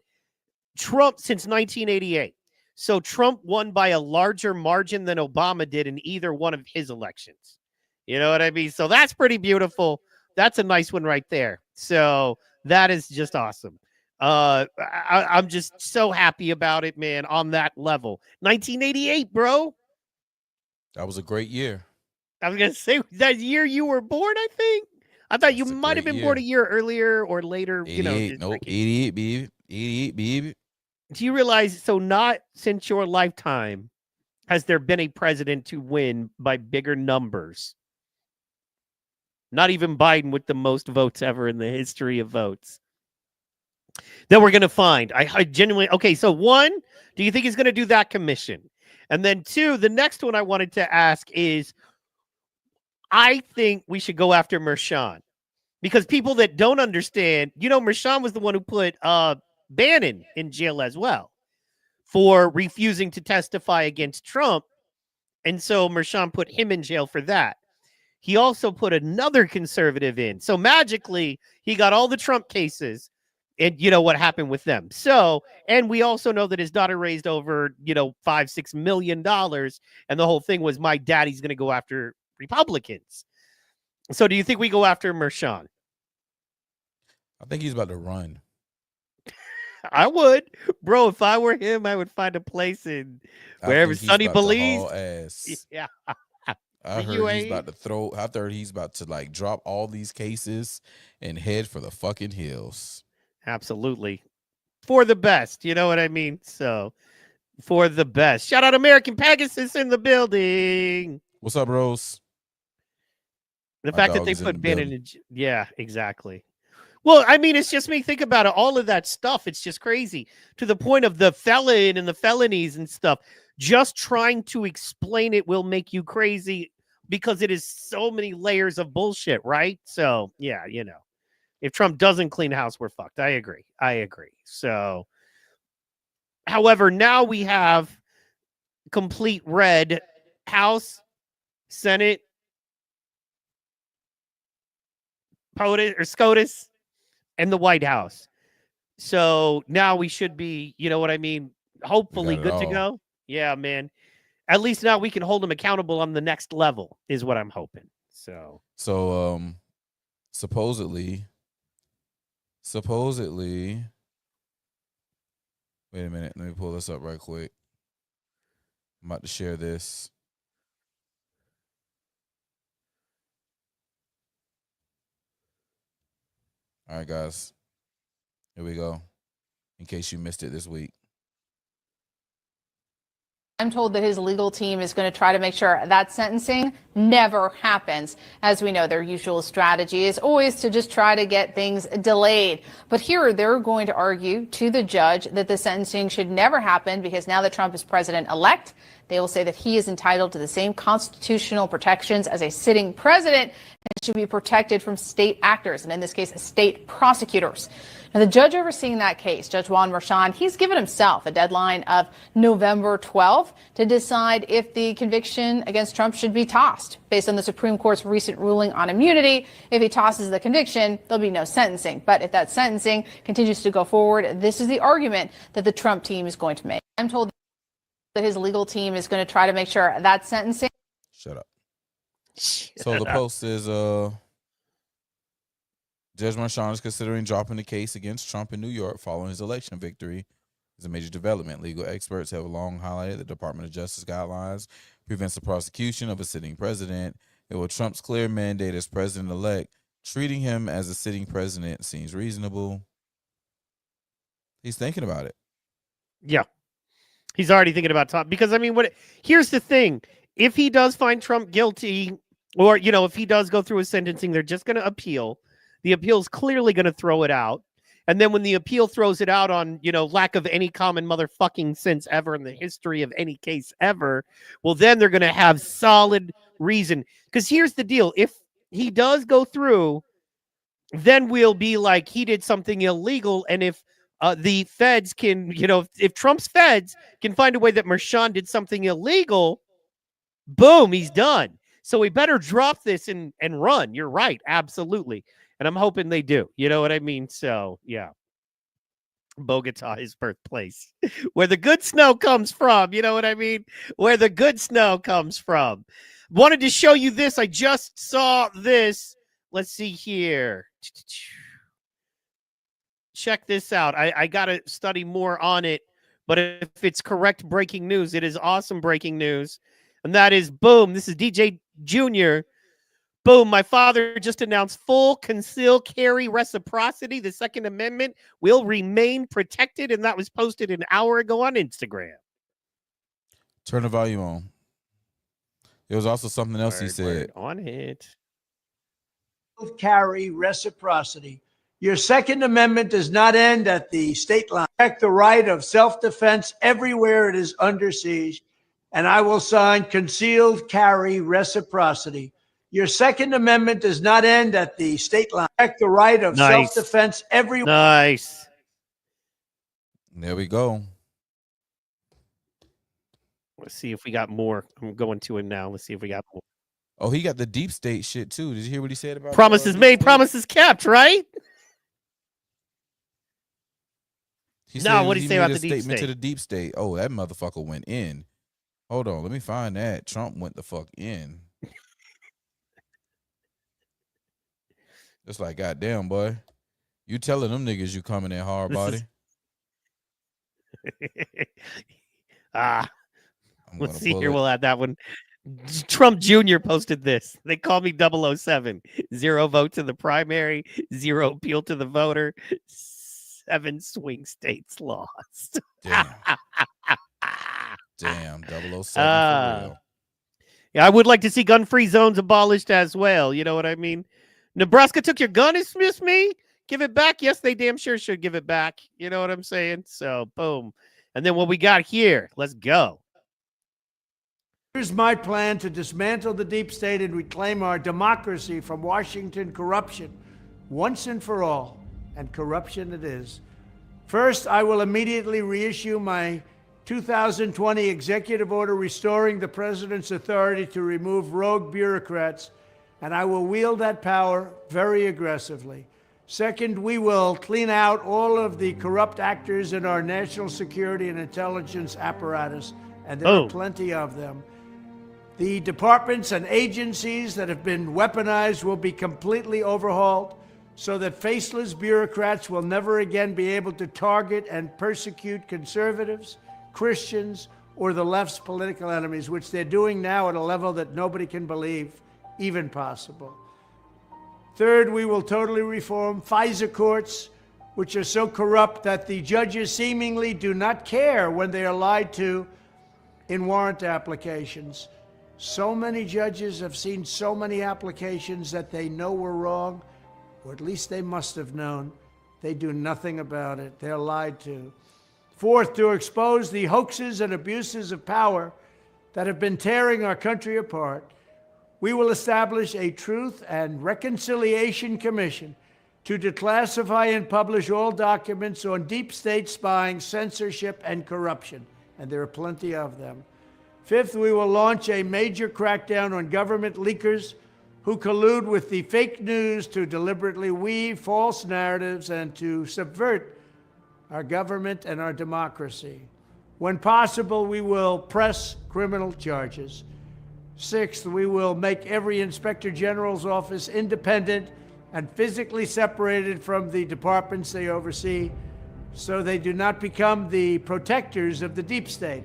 Trump since 1988. So Trump won by a larger margin than Obama did in either one of his elections. You know what I mean? So that's pretty beautiful. That's a nice one right there. So that is just awesome. I'm just so happy about it, man, on that level. 1988, bro. That was a great year. I was going to say that year you were born, I think. I thought you might have been born a year earlier or later. 88, nope, 88, baby. 88, baby. Do you realize, so not since your lifetime has there been a president to win by bigger numbers? Not even Biden with the most votes ever in the history of votes. That we're going to find. I genuinely, okay, so 1, do you think he's going to do that commission? And then 2, the next one I wanted to ask is, I think we should go after Mershon. Because people that don't understand, Mershon was the one who put Bannon in jail as well for refusing to testify against Trump. And so Mershon put him in jail for that. He also put another conservative in. So magically, he got all the Trump cases and you know what happened with them. So, and we also know that his daughter raised over, $5-6 million. And the whole thing was my daddy's going to go after Republicans. So do you think we go after Mershon? I think he's about to run. I would. Bro, if I were him, I would find a place in wherever Sonny believes. Yeah. I heard he's about to drop all these cases and head for the fucking hills. Absolutely. For the best. You know what I mean? So, for the best. Shout out American Pegasus in the building. What's up, Rose? The fact that they put Bannon in. Yeah, exactly. Well, I mean, it's just me. Think about it. All of that stuff. It's just crazy to the point of the felon and the felonies and stuff. Just trying to explain it will make you crazy because it is so many layers of bullshit, right? So, yeah, if Trump doesn't clean house, we're fucked. I agree. So, however, now we have complete red House, Senate, POTUS or SCOTUS, and the White House. So now we should be, you know what I mean? Hopefully good to go. Yeah, man. At least now we can hold them accountable on the next level is what I'm hoping. So supposedly, wait a minute. Let me pull this up right quick. I'm about to share this. All right, guys. Here we go. In case you missed it this week. I'm told that his legal team is going to try to make sure that sentencing never happens. As we know, their usual strategy is always to just try to get things delayed. But here they're going to argue to the judge that the sentencing should never happen because now that Trump is president-elect, they will say that he is entitled to the same constitutional protections as a sitting president and should be protected from state actors, and in this case, state prosecutors. Now, the judge overseeing that case, Judge Juan Merchan, he's given himself a deadline of November 12th to decide if the conviction against Trump should be tossed. Based on the Supreme Court's recent ruling on immunity, if he tosses the conviction, there'll be no sentencing. But if that sentencing continues to go forward, this is the argument that the Trump team is going to make. I'm told that his legal team is going to try to make sure that sentencing. Shut up. So the post is Judge Merchan is considering dropping the case against Trump in New York following his election victory. It's a major development. Legal experts have long highlighted the Department of Justice guidelines prevents the prosecution of a sitting president. And with Trump's clear mandate as president-elect, treating him as a sitting president seems reasonable. He's thinking about it. Yeah. He's already thinking about Trump. Because, I mean, here's the thing. If he does find Trump guilty, or, you know, if he does go through his sentencing, they're just going to appeal. The appeal is clearly going to throw it out. And then when the appeal throws it out on, you know, lack of any common motherfucking sense ever in the history of any case ever, well, then they're going to have solid reason. Because here's the deal. If he does go through, then we'll be like, he did something illegal. And if the feds can, you know, if Trump's feds can find a way that Merchan did something illegal, boom, he's done. So we better drop this and run. You're right. Absolutely. And I'm hoping they do. You know what I mean? So, yeah. Bogota, his birthplace. Where the good snow comes from. You know what I mean? Where the good snow comes from. Wanted to show you this. I just saw this. Let's see here. Check this out. I got to study more on it. But if it's correct breaking news, it is awesome breaking news. And that is, boom, this is DJ Jr., boom, my father just announced full conceal carry reciprocity. The Second Amendment will remain protected, and that was posted an hour ago on Instagram. Turn the volume on. There was also something else he said. On it. Carry reciprocity. Your Second Amendment does not end at the state line. Protect the right of self-defense everywhere it is under siege, and I will sign concealed carry reciprocity. Your Second Amendment does not end at the state line. Protect the right of self-defense everywhere. Nice. There we go. Let's see if we got more. I'm going to him now. Let's see if we got more. Oh, he got the deep state shit too. Did you hear what he said about promises made, promises kept, right? No, what did he say about the deep statement state? To the deep state. Oh, that motherfucker went in. Hold on, let me find that. Trump went the fuck in. It's like, goddamn, boy. You telling them niggas you coming in hard body. Let's see here. We'll add that one. Trump Jr. posted this. They call me 007. 0 vote to the primary, 0 appeal to the voter, 7 swing states lost. Damn. Damn, 007 for real. Yeah, I would like to see gun-free zones abolished as well. You know what I mean? Nebraska took your gun, excuse me? Give it back? Yes, they damn sure should give it back. You know what I'm saying? So, boom. And then what we got here, let's go. Here's my plan to dismantle the deep state and reclaim our democracy from Washington corruption once and for all. And corruption it is. First, I will immediately reissue my 2020 executive order restoring the president's authority to remove rogue bureaucrats, and I will wield that power very aggressively. Second, we will clean out all of the corrupt actors in our national security and intelligence apparatus, and there are plenty of them. The departments and agencies that have been weaponized will be completely overhauled so that faceless bureaucrats will never again be able to target and persecute conservatives, Christians, or the left's political enemies, which they're doing now at a level that nobody can believe even possible. Third, we will totally reform FISA courts, which are so corrupt that the judges seemingly do not care when they are lied to in warrant applications. So many judges have seen so many applications that they know were wrong, or at least they must have known. They do nothing about it. They're lied to. Fourth, to expose the hoaxes and abuses of power that have been tearing our country apart, we will establish a Truth and Reconciliation Commission to declassify and publish all documents on deep state spying, censorship, and corruption. And there are plenty of them. Fifth, we will launch a major crackdown on government leakers who collude with the fake news to deliberately weave false narratives and to subvert our government and our democracy. When possible, we will press criminal charges. Sixth, we will make every inspector general's office independent and physically separated from the departments they oversee so they do not become the protectors of the deep state.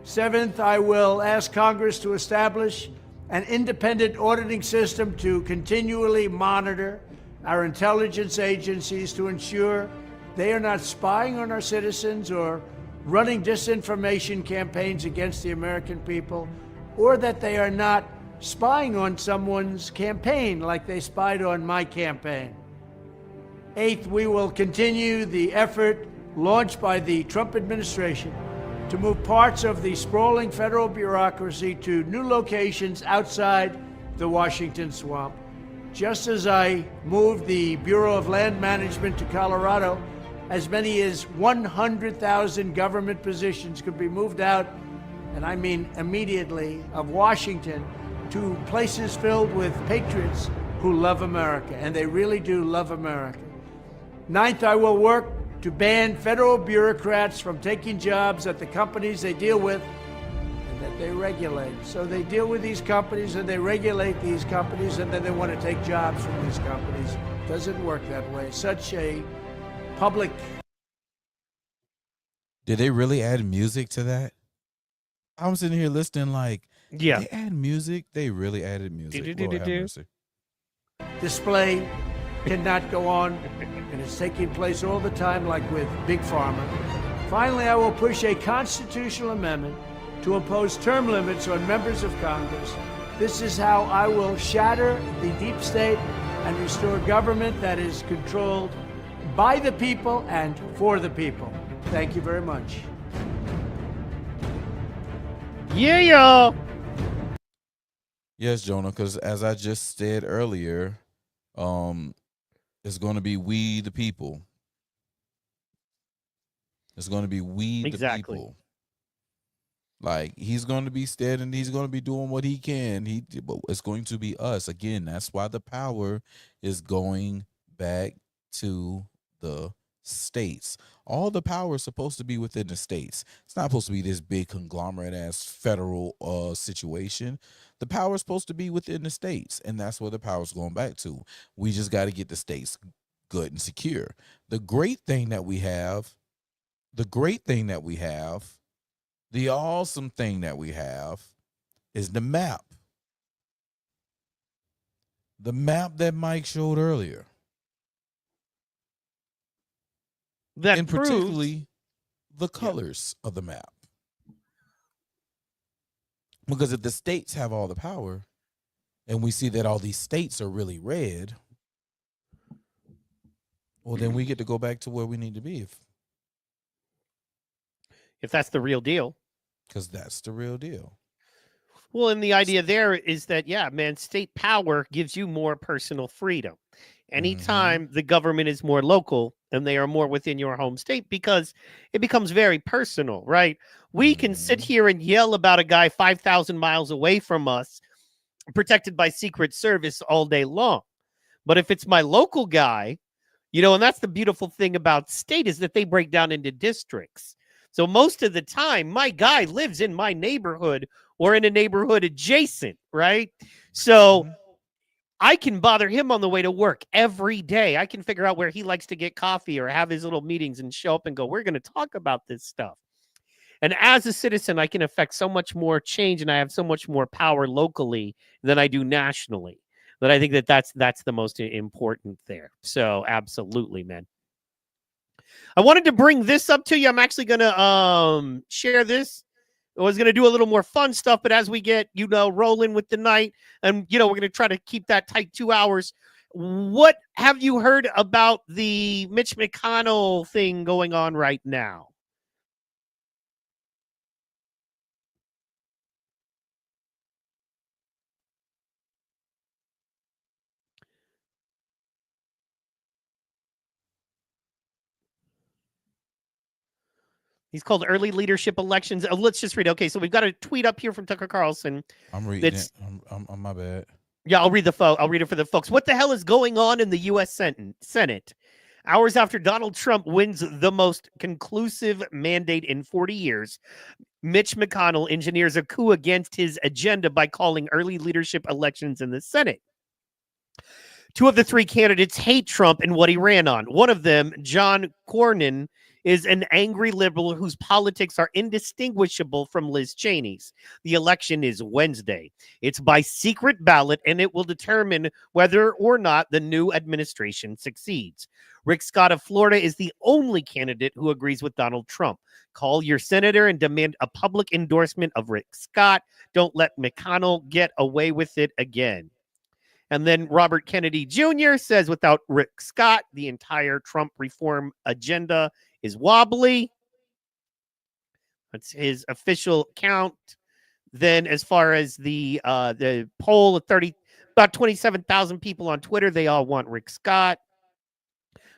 Seventh, I will ask Congress to establish an independent auditing system to continually monitor our intelligence agencies to ensure they are not spying on our citizens or running disinformation campaigns against the American people, or that they are not spying on someone's campaign like they spied on my campaign. Eighth, we will continue the effort launched by the Trump administration to move parts of the sprawling federal bureaucracy to new locations outside the Washington swamp. Just as I moved the Bureau of Land Management to Colorado, as many as 100,000 government positions could be moved out, and I mean immediately, of Washington to places filled with patriots who love America, and they really do love America. Ninth, I will work to ban federal bureaucrats from taking jobs at the companies they deal with and that they regulate. So they deal with these companies and they regulate these companies, and then they want to take jobs from these companies. Doesn't work that way. Such a public. Did they really add music to that? I'm sitting here listening like, yeah, they add music. They really added music. Lord have mercy. Display cannot go on, and it's taking place all the time, like with Big Pharma. Finally, I will push a constitutional amendment to impose term limits on members of Congress. This is how I will shatter the deep state and restore government that is controlled by the people and for the people. Thank you very much. Yeah, y'all. Yes, Jonah, because as I just said earlier, it's going to be we the people. It's going to be we the people. Like, he's going to be steady and he's going to be doing what he can. But it's going to be us. Again, that's why the power is going back to the states. All the power is supposed to be within the states. It's not supposed to be this big conglomerate ass federal situation. The power is supposed to be within the states, and that's where the power is going back to. We just got to get the states good and secure. The great thing that we have, the awesome thing that we have is the map. The map that Mike showed earlier. And particularly the colors of the map. Because if the states have all the power, and we see that all these states are really red, well, then we get to go back to where we need to be. If that's the real deal. Because that's the real deal. Well, and the idea there is that, yeah, man, state power gives you more personal freedom. Anytime the government is more local and they are more within your home state, because it becomes very personal, right? We can sit here and yell about a guy 5,000 miles away from us, protected by Secret Service all day long. But if it's my local guy, you know, and that's the beautiful thing about state is that they break down into districts. So most of the time, my guy lives in my neighborhood or in a neighborhood adjacent, right? So I can bother him on the way to work every day. I can figure out where he likes to get coffee or have his little meetings and show up and go, we're going to talk about this stuff. And as a citizen, I can affect so much more change and I have so much more power locally than I do nationally. But I think that that's the most important there. So absolutely, man. I wanted to bring this up to you. I'm actually going to share this. I was going to do a little more fun stuff, but as we get, you know, rolling with the night and, you know, we're going to try to keep that tight 2 hours. What have you heard about the Mitch McConnell thing going on right now? He's called early leadership elections. Let's just read. Okay, so we've got a tweet up here from Tucker Carlson. I'm reading it. I'm my bad. Yeah, I'll read it for the folks. What the hell is going on in the U.S. Senate? Hours after Donald Trump wins the most conclusive mandate in 40 years, Mitch McConnell engineers a coup against his agenda by calling early leadership elections in the Senate. Two of the three candidates hate Trump and what he ran on. One of them, John Cornyn, is an angry liberal whose politics are indistinguishable from Liz Cheney's. The election is Wednesday. It's by secret ballot, and it will determine whether or not the new administration succeeds. Rick Scott of Florida is the only candidate who agrees with Donald Trump. Call your senator and demand a public endorsement of Rick Scott. Don't let McConnell get away with it again. And then Robert Kennedy Jr. says without Rick Scott, the entire Trump reform agenda is wobbly. That's his official count. Then as far as the poll of about 27,000 people on Twitter, they all want Rick Scott.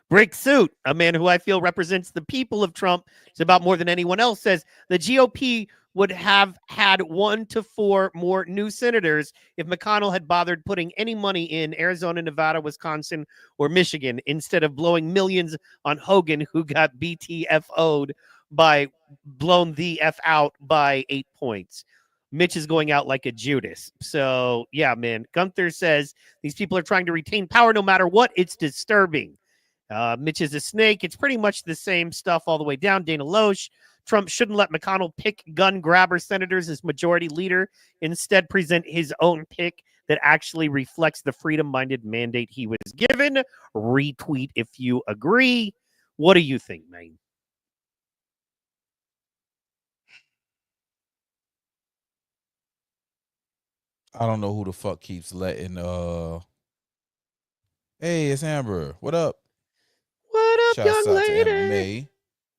Brick Suit, a man who I feel represents the people of Trump, is about more than anyone else, says the GOP would have had 1 to 4 more new senators if McConnell had bothered putting any money in Arizona, Nevada, Wisconsin, or Michigan instead of blowing millions on Hogan, who got BTFO'd by blown the F out by 8 points. Mitch is going out like a Judas. So, yeah, man. Gunther says these people are trying to retain power no matter what. It's disturbing. Mitch is a snake. It's pretty much the same stuff all the way down. Dana Loesch. Trump shouldn't let McConnell pick gun grabber senators as majority leader. Instead, present his own pick that actually reflects the freedom-minded mandate he was given. Retweet if you agree. What do you think, man? I don't know who the fuck keeps letting Hey, it's Amber. What up? What up, Shouts young out to lady? Amber May,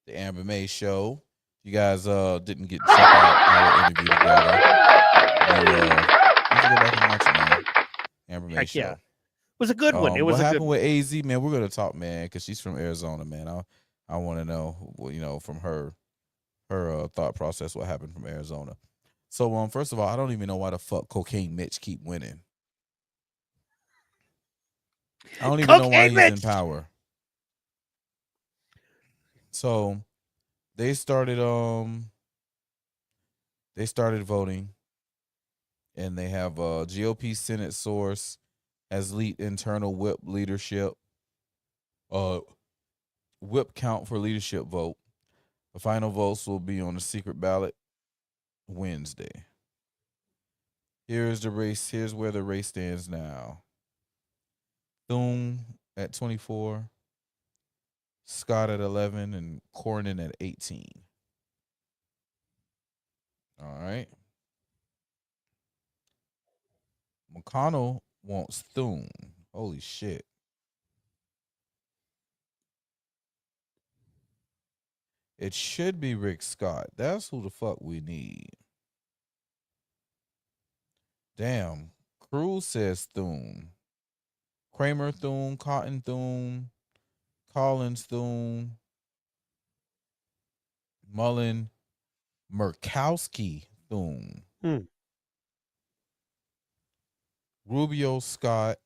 the Amber May Show. You guys didn't get to check out our interview together. You should go back and watch it, man. Amber May Show. Yeah. It was a good one. It was what a happened good with AZ, man? We're gonna talk, man, because she's from Arizona, man. I want to know, from her thought process, what happened from Arizona. So, first of all, I don't even know why the fuck Cocaine Mitch keep winning. I don't even know why he's in power. So they started voting, and they have a GOP Senate source has leaked internal whip leadership whip count for leadership vote. The final votes will be on a secret ballot Wednesday. Here's the race. Here's where the race stands now. Thune at 24, Scott at 11, and Cornyn at 18. All right. McConnell wants Thune. Holy shit. It should be Rick Scott. That's who the fuck we need. Damn. Cruz says Thune. Kramer Thune, Cotton Thune, Collins Thune, Mullen, Murkowski Thune, Rubio Scott,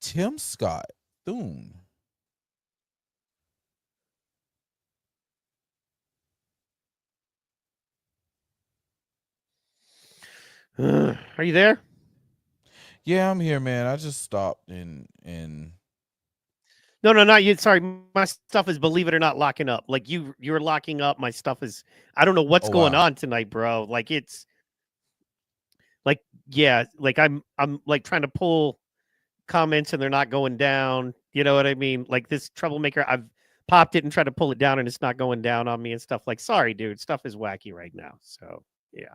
Tim Scott Thune. Are you there? Yeah, I'm here, man. I just stopped and No, not you. Sorry, my stuff is, believe it or not, locking up. Like you're locking up. My stuff is. I don't know what's going on tonight, bro. Like it's. Like yeah, like I'm like trying to pull comments and they're not going down. You know what I mean? Like this troublemaker, I've popped it and tried to pull it down and it's not going down on me and stuff. Like sorry, dude, stuff is wacky right now. So yeah.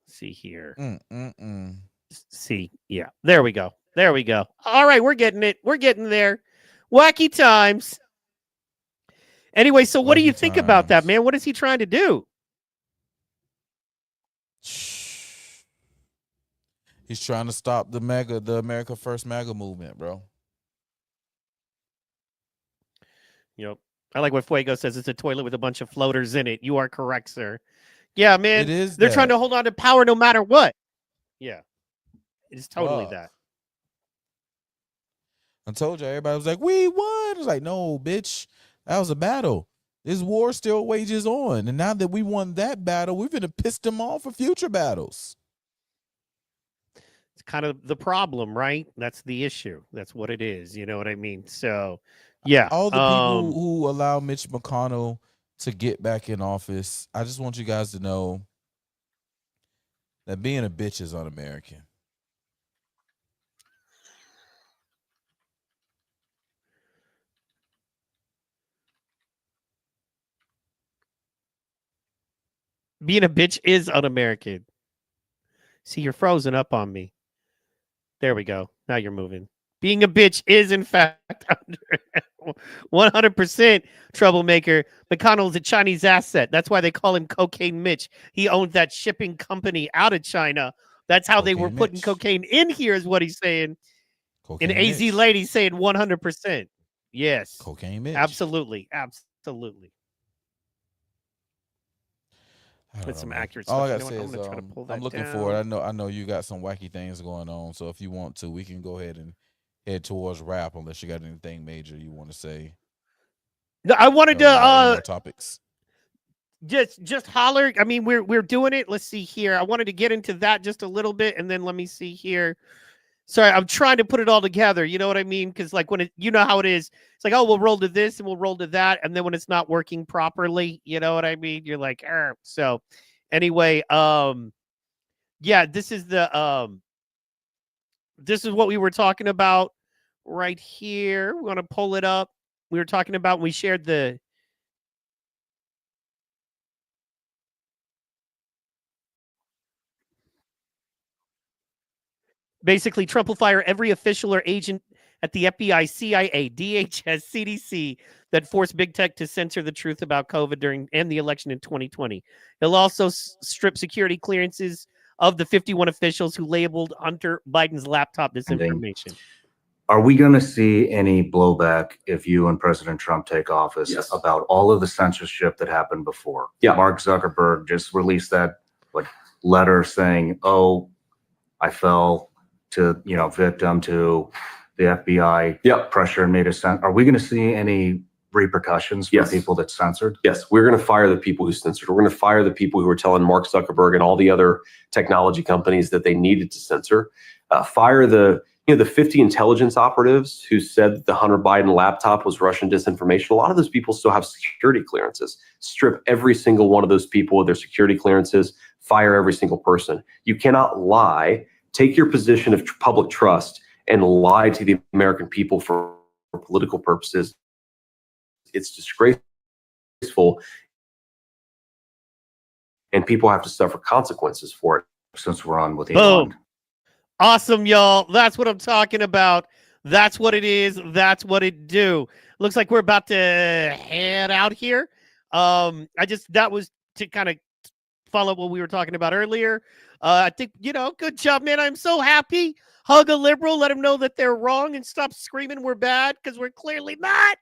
Let's see here. See, yeah, there we go. All right, we're getting it. We're getting there. Wacky times. Anyway, so what do you think about that, man? What is he trying to do? He's trying to stop the America First MAGA movement, bro. Yep. I like what Fuego says. It's a toilet with a bunch of floaters in it. You are correct, sir. Yeah, man. It is They're trying to hold on to power no matter what. Yeah. It's totally that. I told you, everybody was like, we won. I was like, no, bitch. That was a battle. This war still wages on. And now that we won that battle, we're going to piss them off for future battles. It's kind of the problem, right? That's the issue. That's what it is. You know what I mean? So, yeah. All the people who allow Mitch McConnell to get back in office, I just want you guys to know that being a bitch is un-American. Being a bitch is un-American. See, you're frozen up on me. There we go. Now you're moving. Being a bitch is, in fact, 100% troublemaker. McConnell's a Chinese asset. That's why they call him Cocaine Mitch. He owned that shipping company out of China. That's how they were putting cocaine in here, is what he's saying. Cocaine An AZ Mitch. lady saying 100%. Yes. Cocaine Mitch. Absolutely. Absolutely. With some accurate stuff. All I You gotta know say what? is I'm gonna try to pull that I'm looking down. forward. I know you got some wacky things going on. So if you want to, we can go ahead and head towards rap unless you got anything major you want to say. No, I wanted Any more to topics. just holler. I mean, we're doing it. Let's see here. I wanted to get into that just a little bit, and then let me see here. Sorry, I'm trying to put it all together. You know what I mean? Because like when you know how it is. It's like, oh, we'll roll to this and we'll roll to that, and then when it's not working properly, you know what I mean? You're like, so. Anyway, yeah, this is what we were talking about right here. We're going to pull it up. We were talking about, we shared the basically Trump will fire every official or agent at the FBI, CIA, DHS, CDC that forced big tech to censor the truth about COVID during and the election in 2020. He'll also strip security clearances of the 51 officials who labeled Hunter Biden's laptop disinformation. Are we going to see any blowback if you and President Trump take office about all of the censorship that happened before? Yeah. Mark Zuckerberg just released that letter saying, oh, I fell to, victim to the FBI pressure and made a sense. Are we going to see any repercussions for people that censored? Yes, we're going to fire the people who censored. We're going to fire the people who were telling Mark Zuckerberg and all the other technology companies that they needed to censor. Fire the 50 intelligence operatives who said that the Hunter Biden laptop was Russian disinformation. A lot of those people still have security clearances. Strip every single one of those people of their security clearances. Fire every single person. You cannot lie. Take your position of public trust and lie to the American people for political purposes. It's disgraceful, and people have to suffer consequences for it. Since we're on with Boom. Awesome, y'all. That's what I'm talking about. That's what it is. That's what it do. Looks like we're about to head out here. That was to kind of follow what we were talking about earlier. I think, good job, man. I'm so happy. Hug a liberal, let them know that they're wrong, and stop screaming we're bad, because we're clearly not.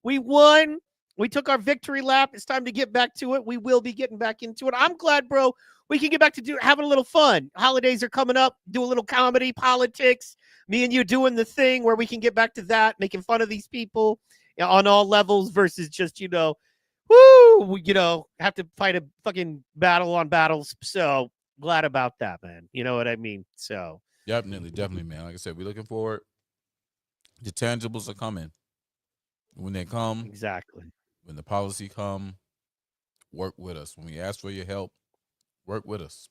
We won. We took our victory lap. It's time to get back to it. We will be getting back into it. I'm glad, bro, we can get back to having a little fun. Holidays are coming up. Do a little comedy, politics. Me and you doing the thing where we can get back to that, making fun of these people on all levels versus just, have to fight a fucking battle on battles. So glad about that, man. You know what I mean? So definitely, man. Like I said, we're looking forward. The tangibles are coming. When they come, exactly. When the policy come, work with us. When we ask for your help, work with us.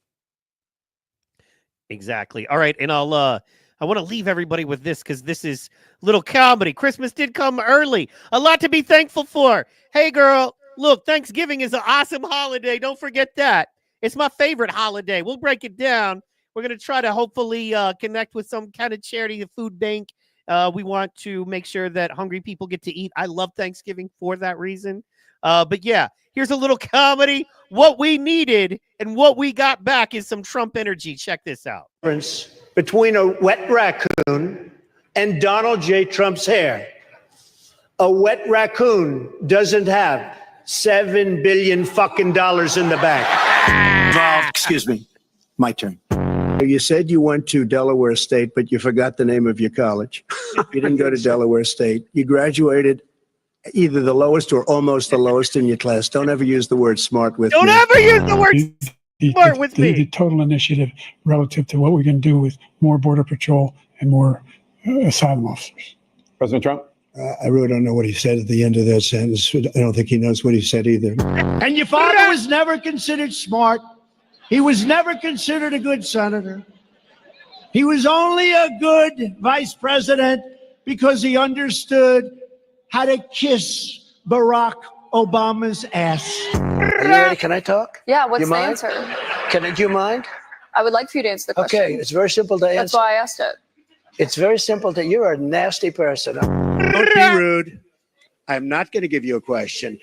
Exactly. All right, and I want to leave everybody with this because this is little comedy. Christmas did come early. A lot to be thankful for. Hey, girl, look, Thanksgiving is an awesome holiday. Don't forget that. It's my favorite holiday. We'll break it down. We're going to try to hopefully connect with some kind of charity, a food bank. We want to make sure that hungry people get to eat. I love Thanksgiving for that reason. But yeah, here's a little comedy. What we needed and what we got back is some Trump energy. Check this out. Between a wet raccoon and Donald J. Trump's hair. A wet raccoon doesn't have $7 billion fucking dollars in the bank. Excuse me. My turn. You said you went to Delaware State, but you forgot the name of your college. You didn't go to Delaware State. You graduated either the lowest or almost the lowest in your class. Don't ever use the word smart with me. Don't ever use the word smart with me. The total initiative relative to what we can do with more Border Patrol and more asylum officers. President Trump? I really don't know what he said at the end of that sentence. I don't think he knows what he said either. And your father was never considered smart. He was never considered a good senator. He was only a good vice president because he understood how to kiss Barack Obama's ass. Are you ready? Can I talk? Yeah, what's You the mind? answer? Do you mind? I would like for you to answer the question. Okay, it's very simple to answer. That's why I asked it. It's very simple. You're a nasty person. Don't be rude. I'm not going to give you a question.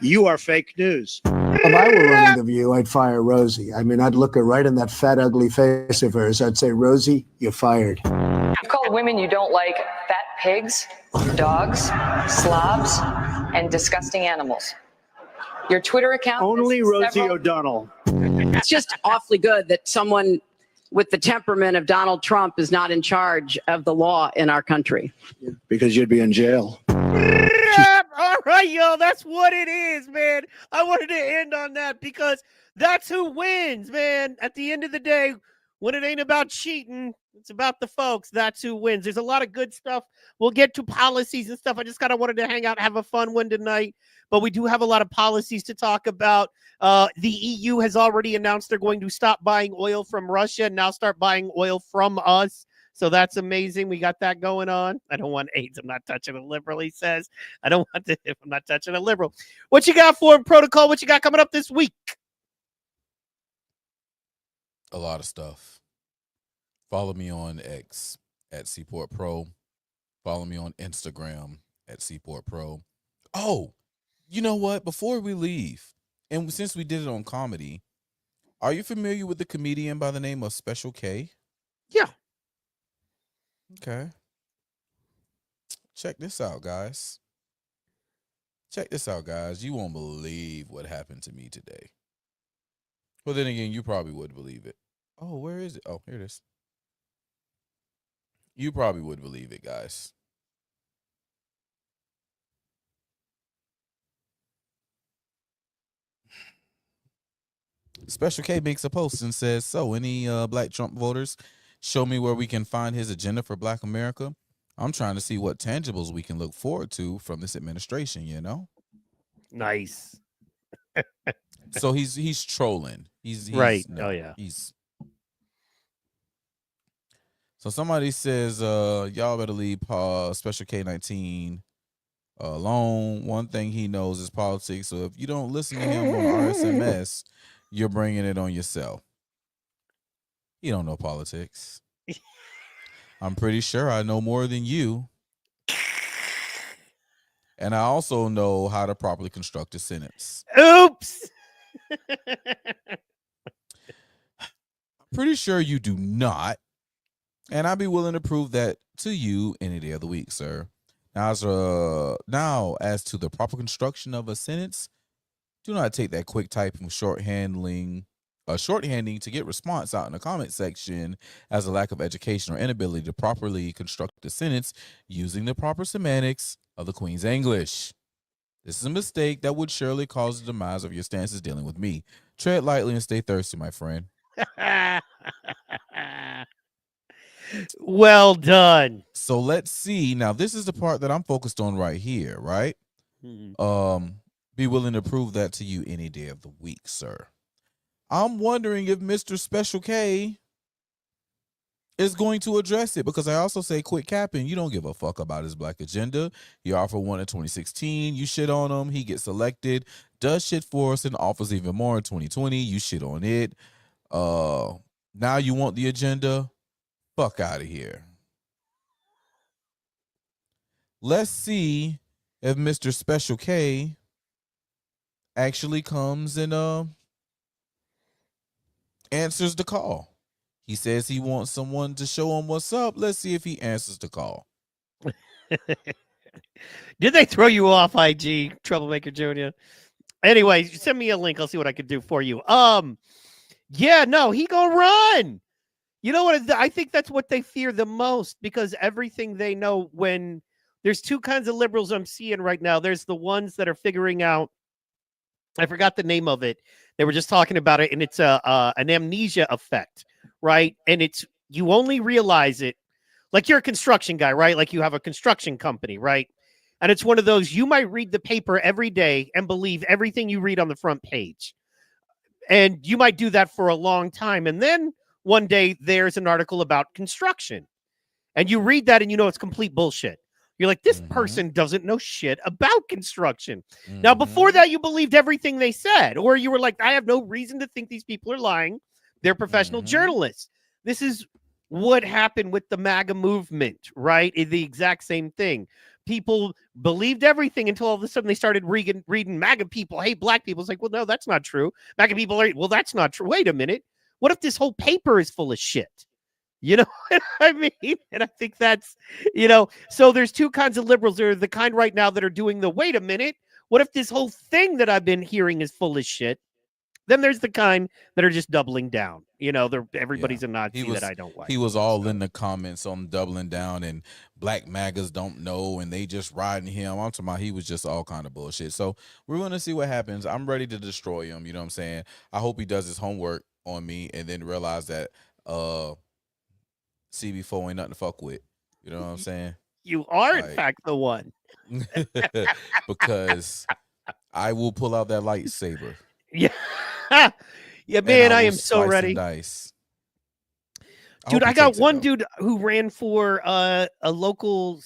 You are fake news. If I were running The View, I'd fire Rosie. I mean, I'd look her right in that fat, ugly face of hers. I'd say, Rosie, you're fired. You've called women you don't like fat pigs, dogs, slobs, and disgusting animals. Your Twitter account. Only Rosie O'Donnell. It's just awfully good that someone with the temperament of Donald Trump is not in charge of the law in our country. Because you'd be in jail. All right, yo, that's what it is, man. I wanted to end on that because that's who wins, man. At the end of the day, when it ain't about cheating, it's about the folks. That's who wins. There's a lot of good stuff. We'll get to policies and stuff. I just kind of wanted to hang out, have a fun one tonight. But we do have a lot of policies to talk about. The EU has already announced they're going to stop buying oil from Russia and now start buying oil from us. So that's amazing. We got that going on. I don't want AIDS. I'm not touching a liberal, he says. I don't want to. I'm not touching a liberal. What you got for him, Protocol? What you got coming up this week? A lot of stuff. Follow me on X at Seaport Pro. Follow me on Instagram at Seaport Pro. Oh, you know what? Before we leave, and since we did it on comedy, are you familiar with the comedian by the name of Special K? Yeah. Okay. Check this out, guys. Check this out, guys. You won't believe what happened to me today. Well, then again, you probably would believe it. Oh, where is it? Oh, here it is. You probably would believe it, guys. Special K makes a post and says, so any black Trump voters, show me where we can find his agenda for Black America. I'm trying to see what tangibles we can look forward to from this administration, you know? Nice. So he's trolling. He's right. No, oh, yeah. So somebody says, y'all better leave Special K-19 alone. One thing he knows is politics. So if you don't listen to him on RSMS, you're bringing it on yourself. You don't know politics. I'm pretty sure I know more than you. And I also know how to properly construct a sentence. Oops. Pretty sure you do not. And I'd be willing to prove that to you any day of the week, sir. Now, as to the proper construction of a sentence, do not take that quick typing shorthanding to get response out in the comment section as a lack of education or inability to properly construct a sentence using the proper semantics of the Queen's English. This is a mistake that would surely cause the demise of your stances dealing with me. Tread lightly and stay thirsty, my friend. Well done. So let's see. Now, this is the part that I'm focused on right here, right? Mm-hmm. Be willing to prove that to you any day of the week, sir. I'm wondering if Mr. Special K is going to address it, because I also say quit capping. You don't give a fuck about his black agenda. He offered one in 2016. You shit on him. He gets elected, does shit for us, and offers even more in 2020. You shit on it. Now you want the agenda? Fuck out of here. Let's see if Mr. Special K actually comes and answers the call. He says he wants someone to show him what's up. Let's see if he answers the call. Did they throw you off IG, Troublemaker Jr.? Anyway, send me a link. I'll see what I can do for you. Yeah, no, he gonna run. You know what? I think that's what they fear the most, because everything they know, when there's two kinds of liberals I'm seeing right now. There's the ones that are figuring out, I forgot the name of it. They were just talking about it, and it's an amnesia effect, right? And it's, you only realize it, like you're a construction guy, right? Like you have a construction company, right? And it's one of those, you might read the paper every day and believe everything you read on the front page. And you might do that for a long time. And then one day there's an article about construction. And you read that and you know it's complete bullshit. You're like, this person doesn't know shit about construction. Now, before that, you believed everything they said. Or you were like, I have no reason to think these people are lying. They're professional journalists. This is what happened with the MAGA movement, right? It's the exact same thing. People believed everything until all of a sudden they started reading MAGA people hate black people. It's like, well, no, that's not true. MAGA people are, well, that's not true. Wait a minute. What if this whole paper is full of shit? You know what I mean? And I think that's, you know, so there's two kinds of liberals. There are the kind right now that are doing the, wait a minute, what if this whole thing that I've been hearing is full of shit? Then there's the kind that are just doubling down. You know, everybody's a Nazi that I don't like. He was all in the comments on doubling down, and black MAGAs don't know, and they just riding him. I'm talking about he was just all kind of bullshit. So we're going to see what happens. I'm ready to destroy him. You know what I'm saying? I hope he does his homework on me and then realize that CB4 ain't nothing to fuck with. You know what I'm saying? You are, in fact, the one. Because I will pull out that lightsaber. Yeah. Yeah, man, I am so ready. Dude, I got one dude who ran for a local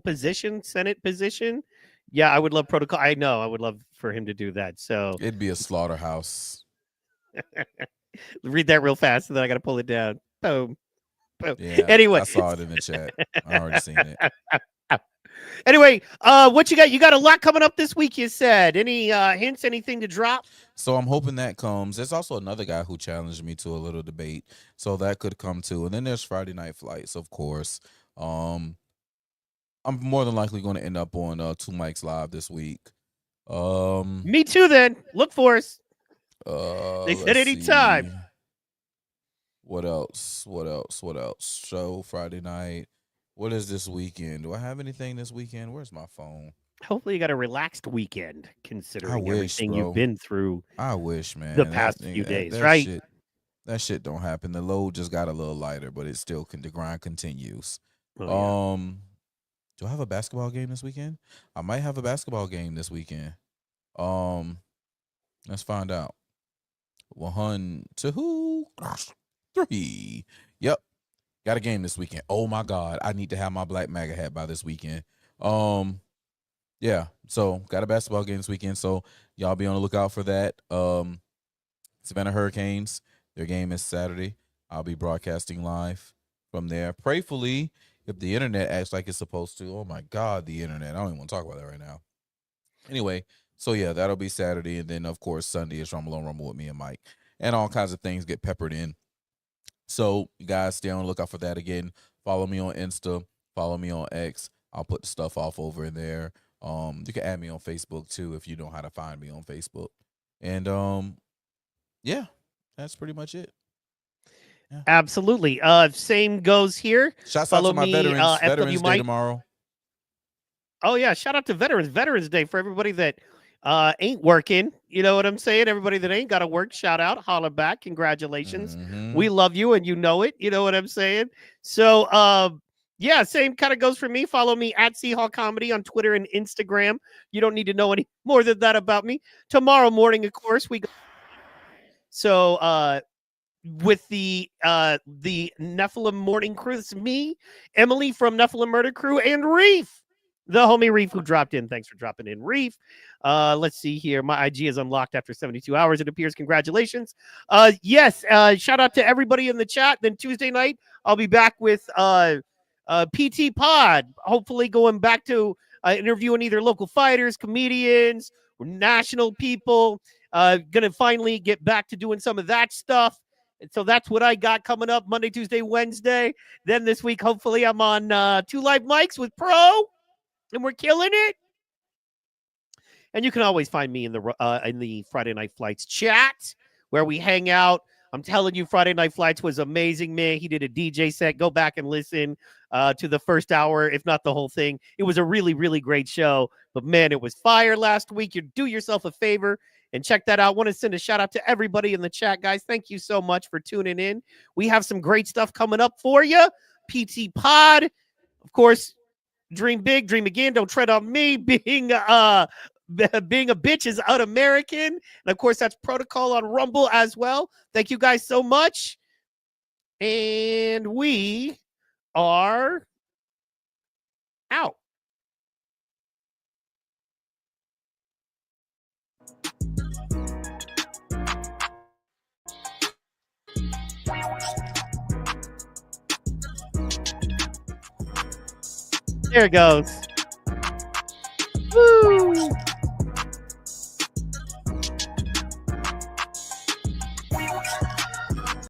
position, Senate position. Yeah, I would love protocol. I know I would love for him to do that. So it'd be a slaughterhouse. Read that real fast, and then I got to pull it down. Boom. Boom. Yeah, anyway, I saw it in the chat. I already seen it. Anyway, what you got? You got a lot coming up this week, you said. Any hints, anything to drop? So I'm hoping that comes. There's also another guy who challenged me to a little debate, so that could come too. And then there's Friday Night Flights, of course. I'm more than likely going to end up on Two Mics Live this week. Me too, then. Look for us. They said anytime. What else? So Friday night. What is this weekend? Do I have anything this weekend? Where's my phone? Hopefully you got a relaxed weekend, considering everything bro. you've been through. I wish, man. The past few days, right? That shit don't happen. The load just got a little lighter, but it still the grind continues. Oh, yeah. Do I have a basketball game this weekend? I might have a basketball game this weekend. Let's find out. 1, 2, 3. Yep. Got a game this weekend. Oh my God. I need to have my black MAGA hat by this weekend. Yeah. So got a basketball game this weekend. So y'all be on the lookout for that. Savannah Hurricanes. Their game is Saturday. I'll be broadcasting live from there. Prayfully, if the internet acts like it's supposed to. Oh my God, the internet. I don't even want to talk about that right now. Anyway, so yeah, that'll be Saturday. And then of course Sunday is Rumble on Rumble with me and Mike. And all kinds of things get peppered in. So you guys stay on the lookout for that. Again, follow me on Insta, follow me on X. I'll put the stuff off over in there. You can add me on Facebook too if you know how to find me on Facebook. And yeah, that's pretty much it. Yeah. Absolutely. Same goes here. Shouts out to my veterans. Veterans Day tomorrow. Oh yeah, shout out to Veterans Day for everybody that ain't working. You know what I'm saying? Everybody that ain't got to work, shout out, holla back, congratulations. We love you and you know it. You know what I'm saying? So yeah, same kind of goes for me. Follow me at Seahawk Comedy on Twitter and Instagram. You don't need to know any more than that about me. Tomorrow morning, of course, we go. So with the Nephilim Morning Crew, it's me, Emily from Nephilim Murder Crew, and Reef, the homie Reef who dropped in. Thanks for dropping in, Reef. Let's see here. My IG is unlocked after 72 hours, it appears. Congratulations. Yes, shout out to everybody in the chat. Then Tuesday night, I'll be back with PT Pod, hopefully going back to interviewing either local fighters, comedians, or national people. Gonna finally get back to doing some of that stuff. And so that's what I got coming up Monday, Tuesday, Wednesday. Then this week, hopefully, I'm on 2 live mics with Pro. and we're killing it. And you can always find me in the Friday Night Flights chat where we hang out. I'm telling you, Friday Night Flights was amazing, man. He did a DJ set. Go back and listen to the first hour, if not the whole thing. It was a really, really great show. But, man, it was fire last week. You do yourself a favor and check that out. I want to send a shout-out to everybody in the chat, guys. Thank you so much for tuning in. We have some great stuff coming up for you. PT Pod, of course, dream big, dream again. Don't tread on me. Being a bitch is un-American. And, of course, that's protocol on Rumble as well. Thank you guys so much. And we are out. There it goes.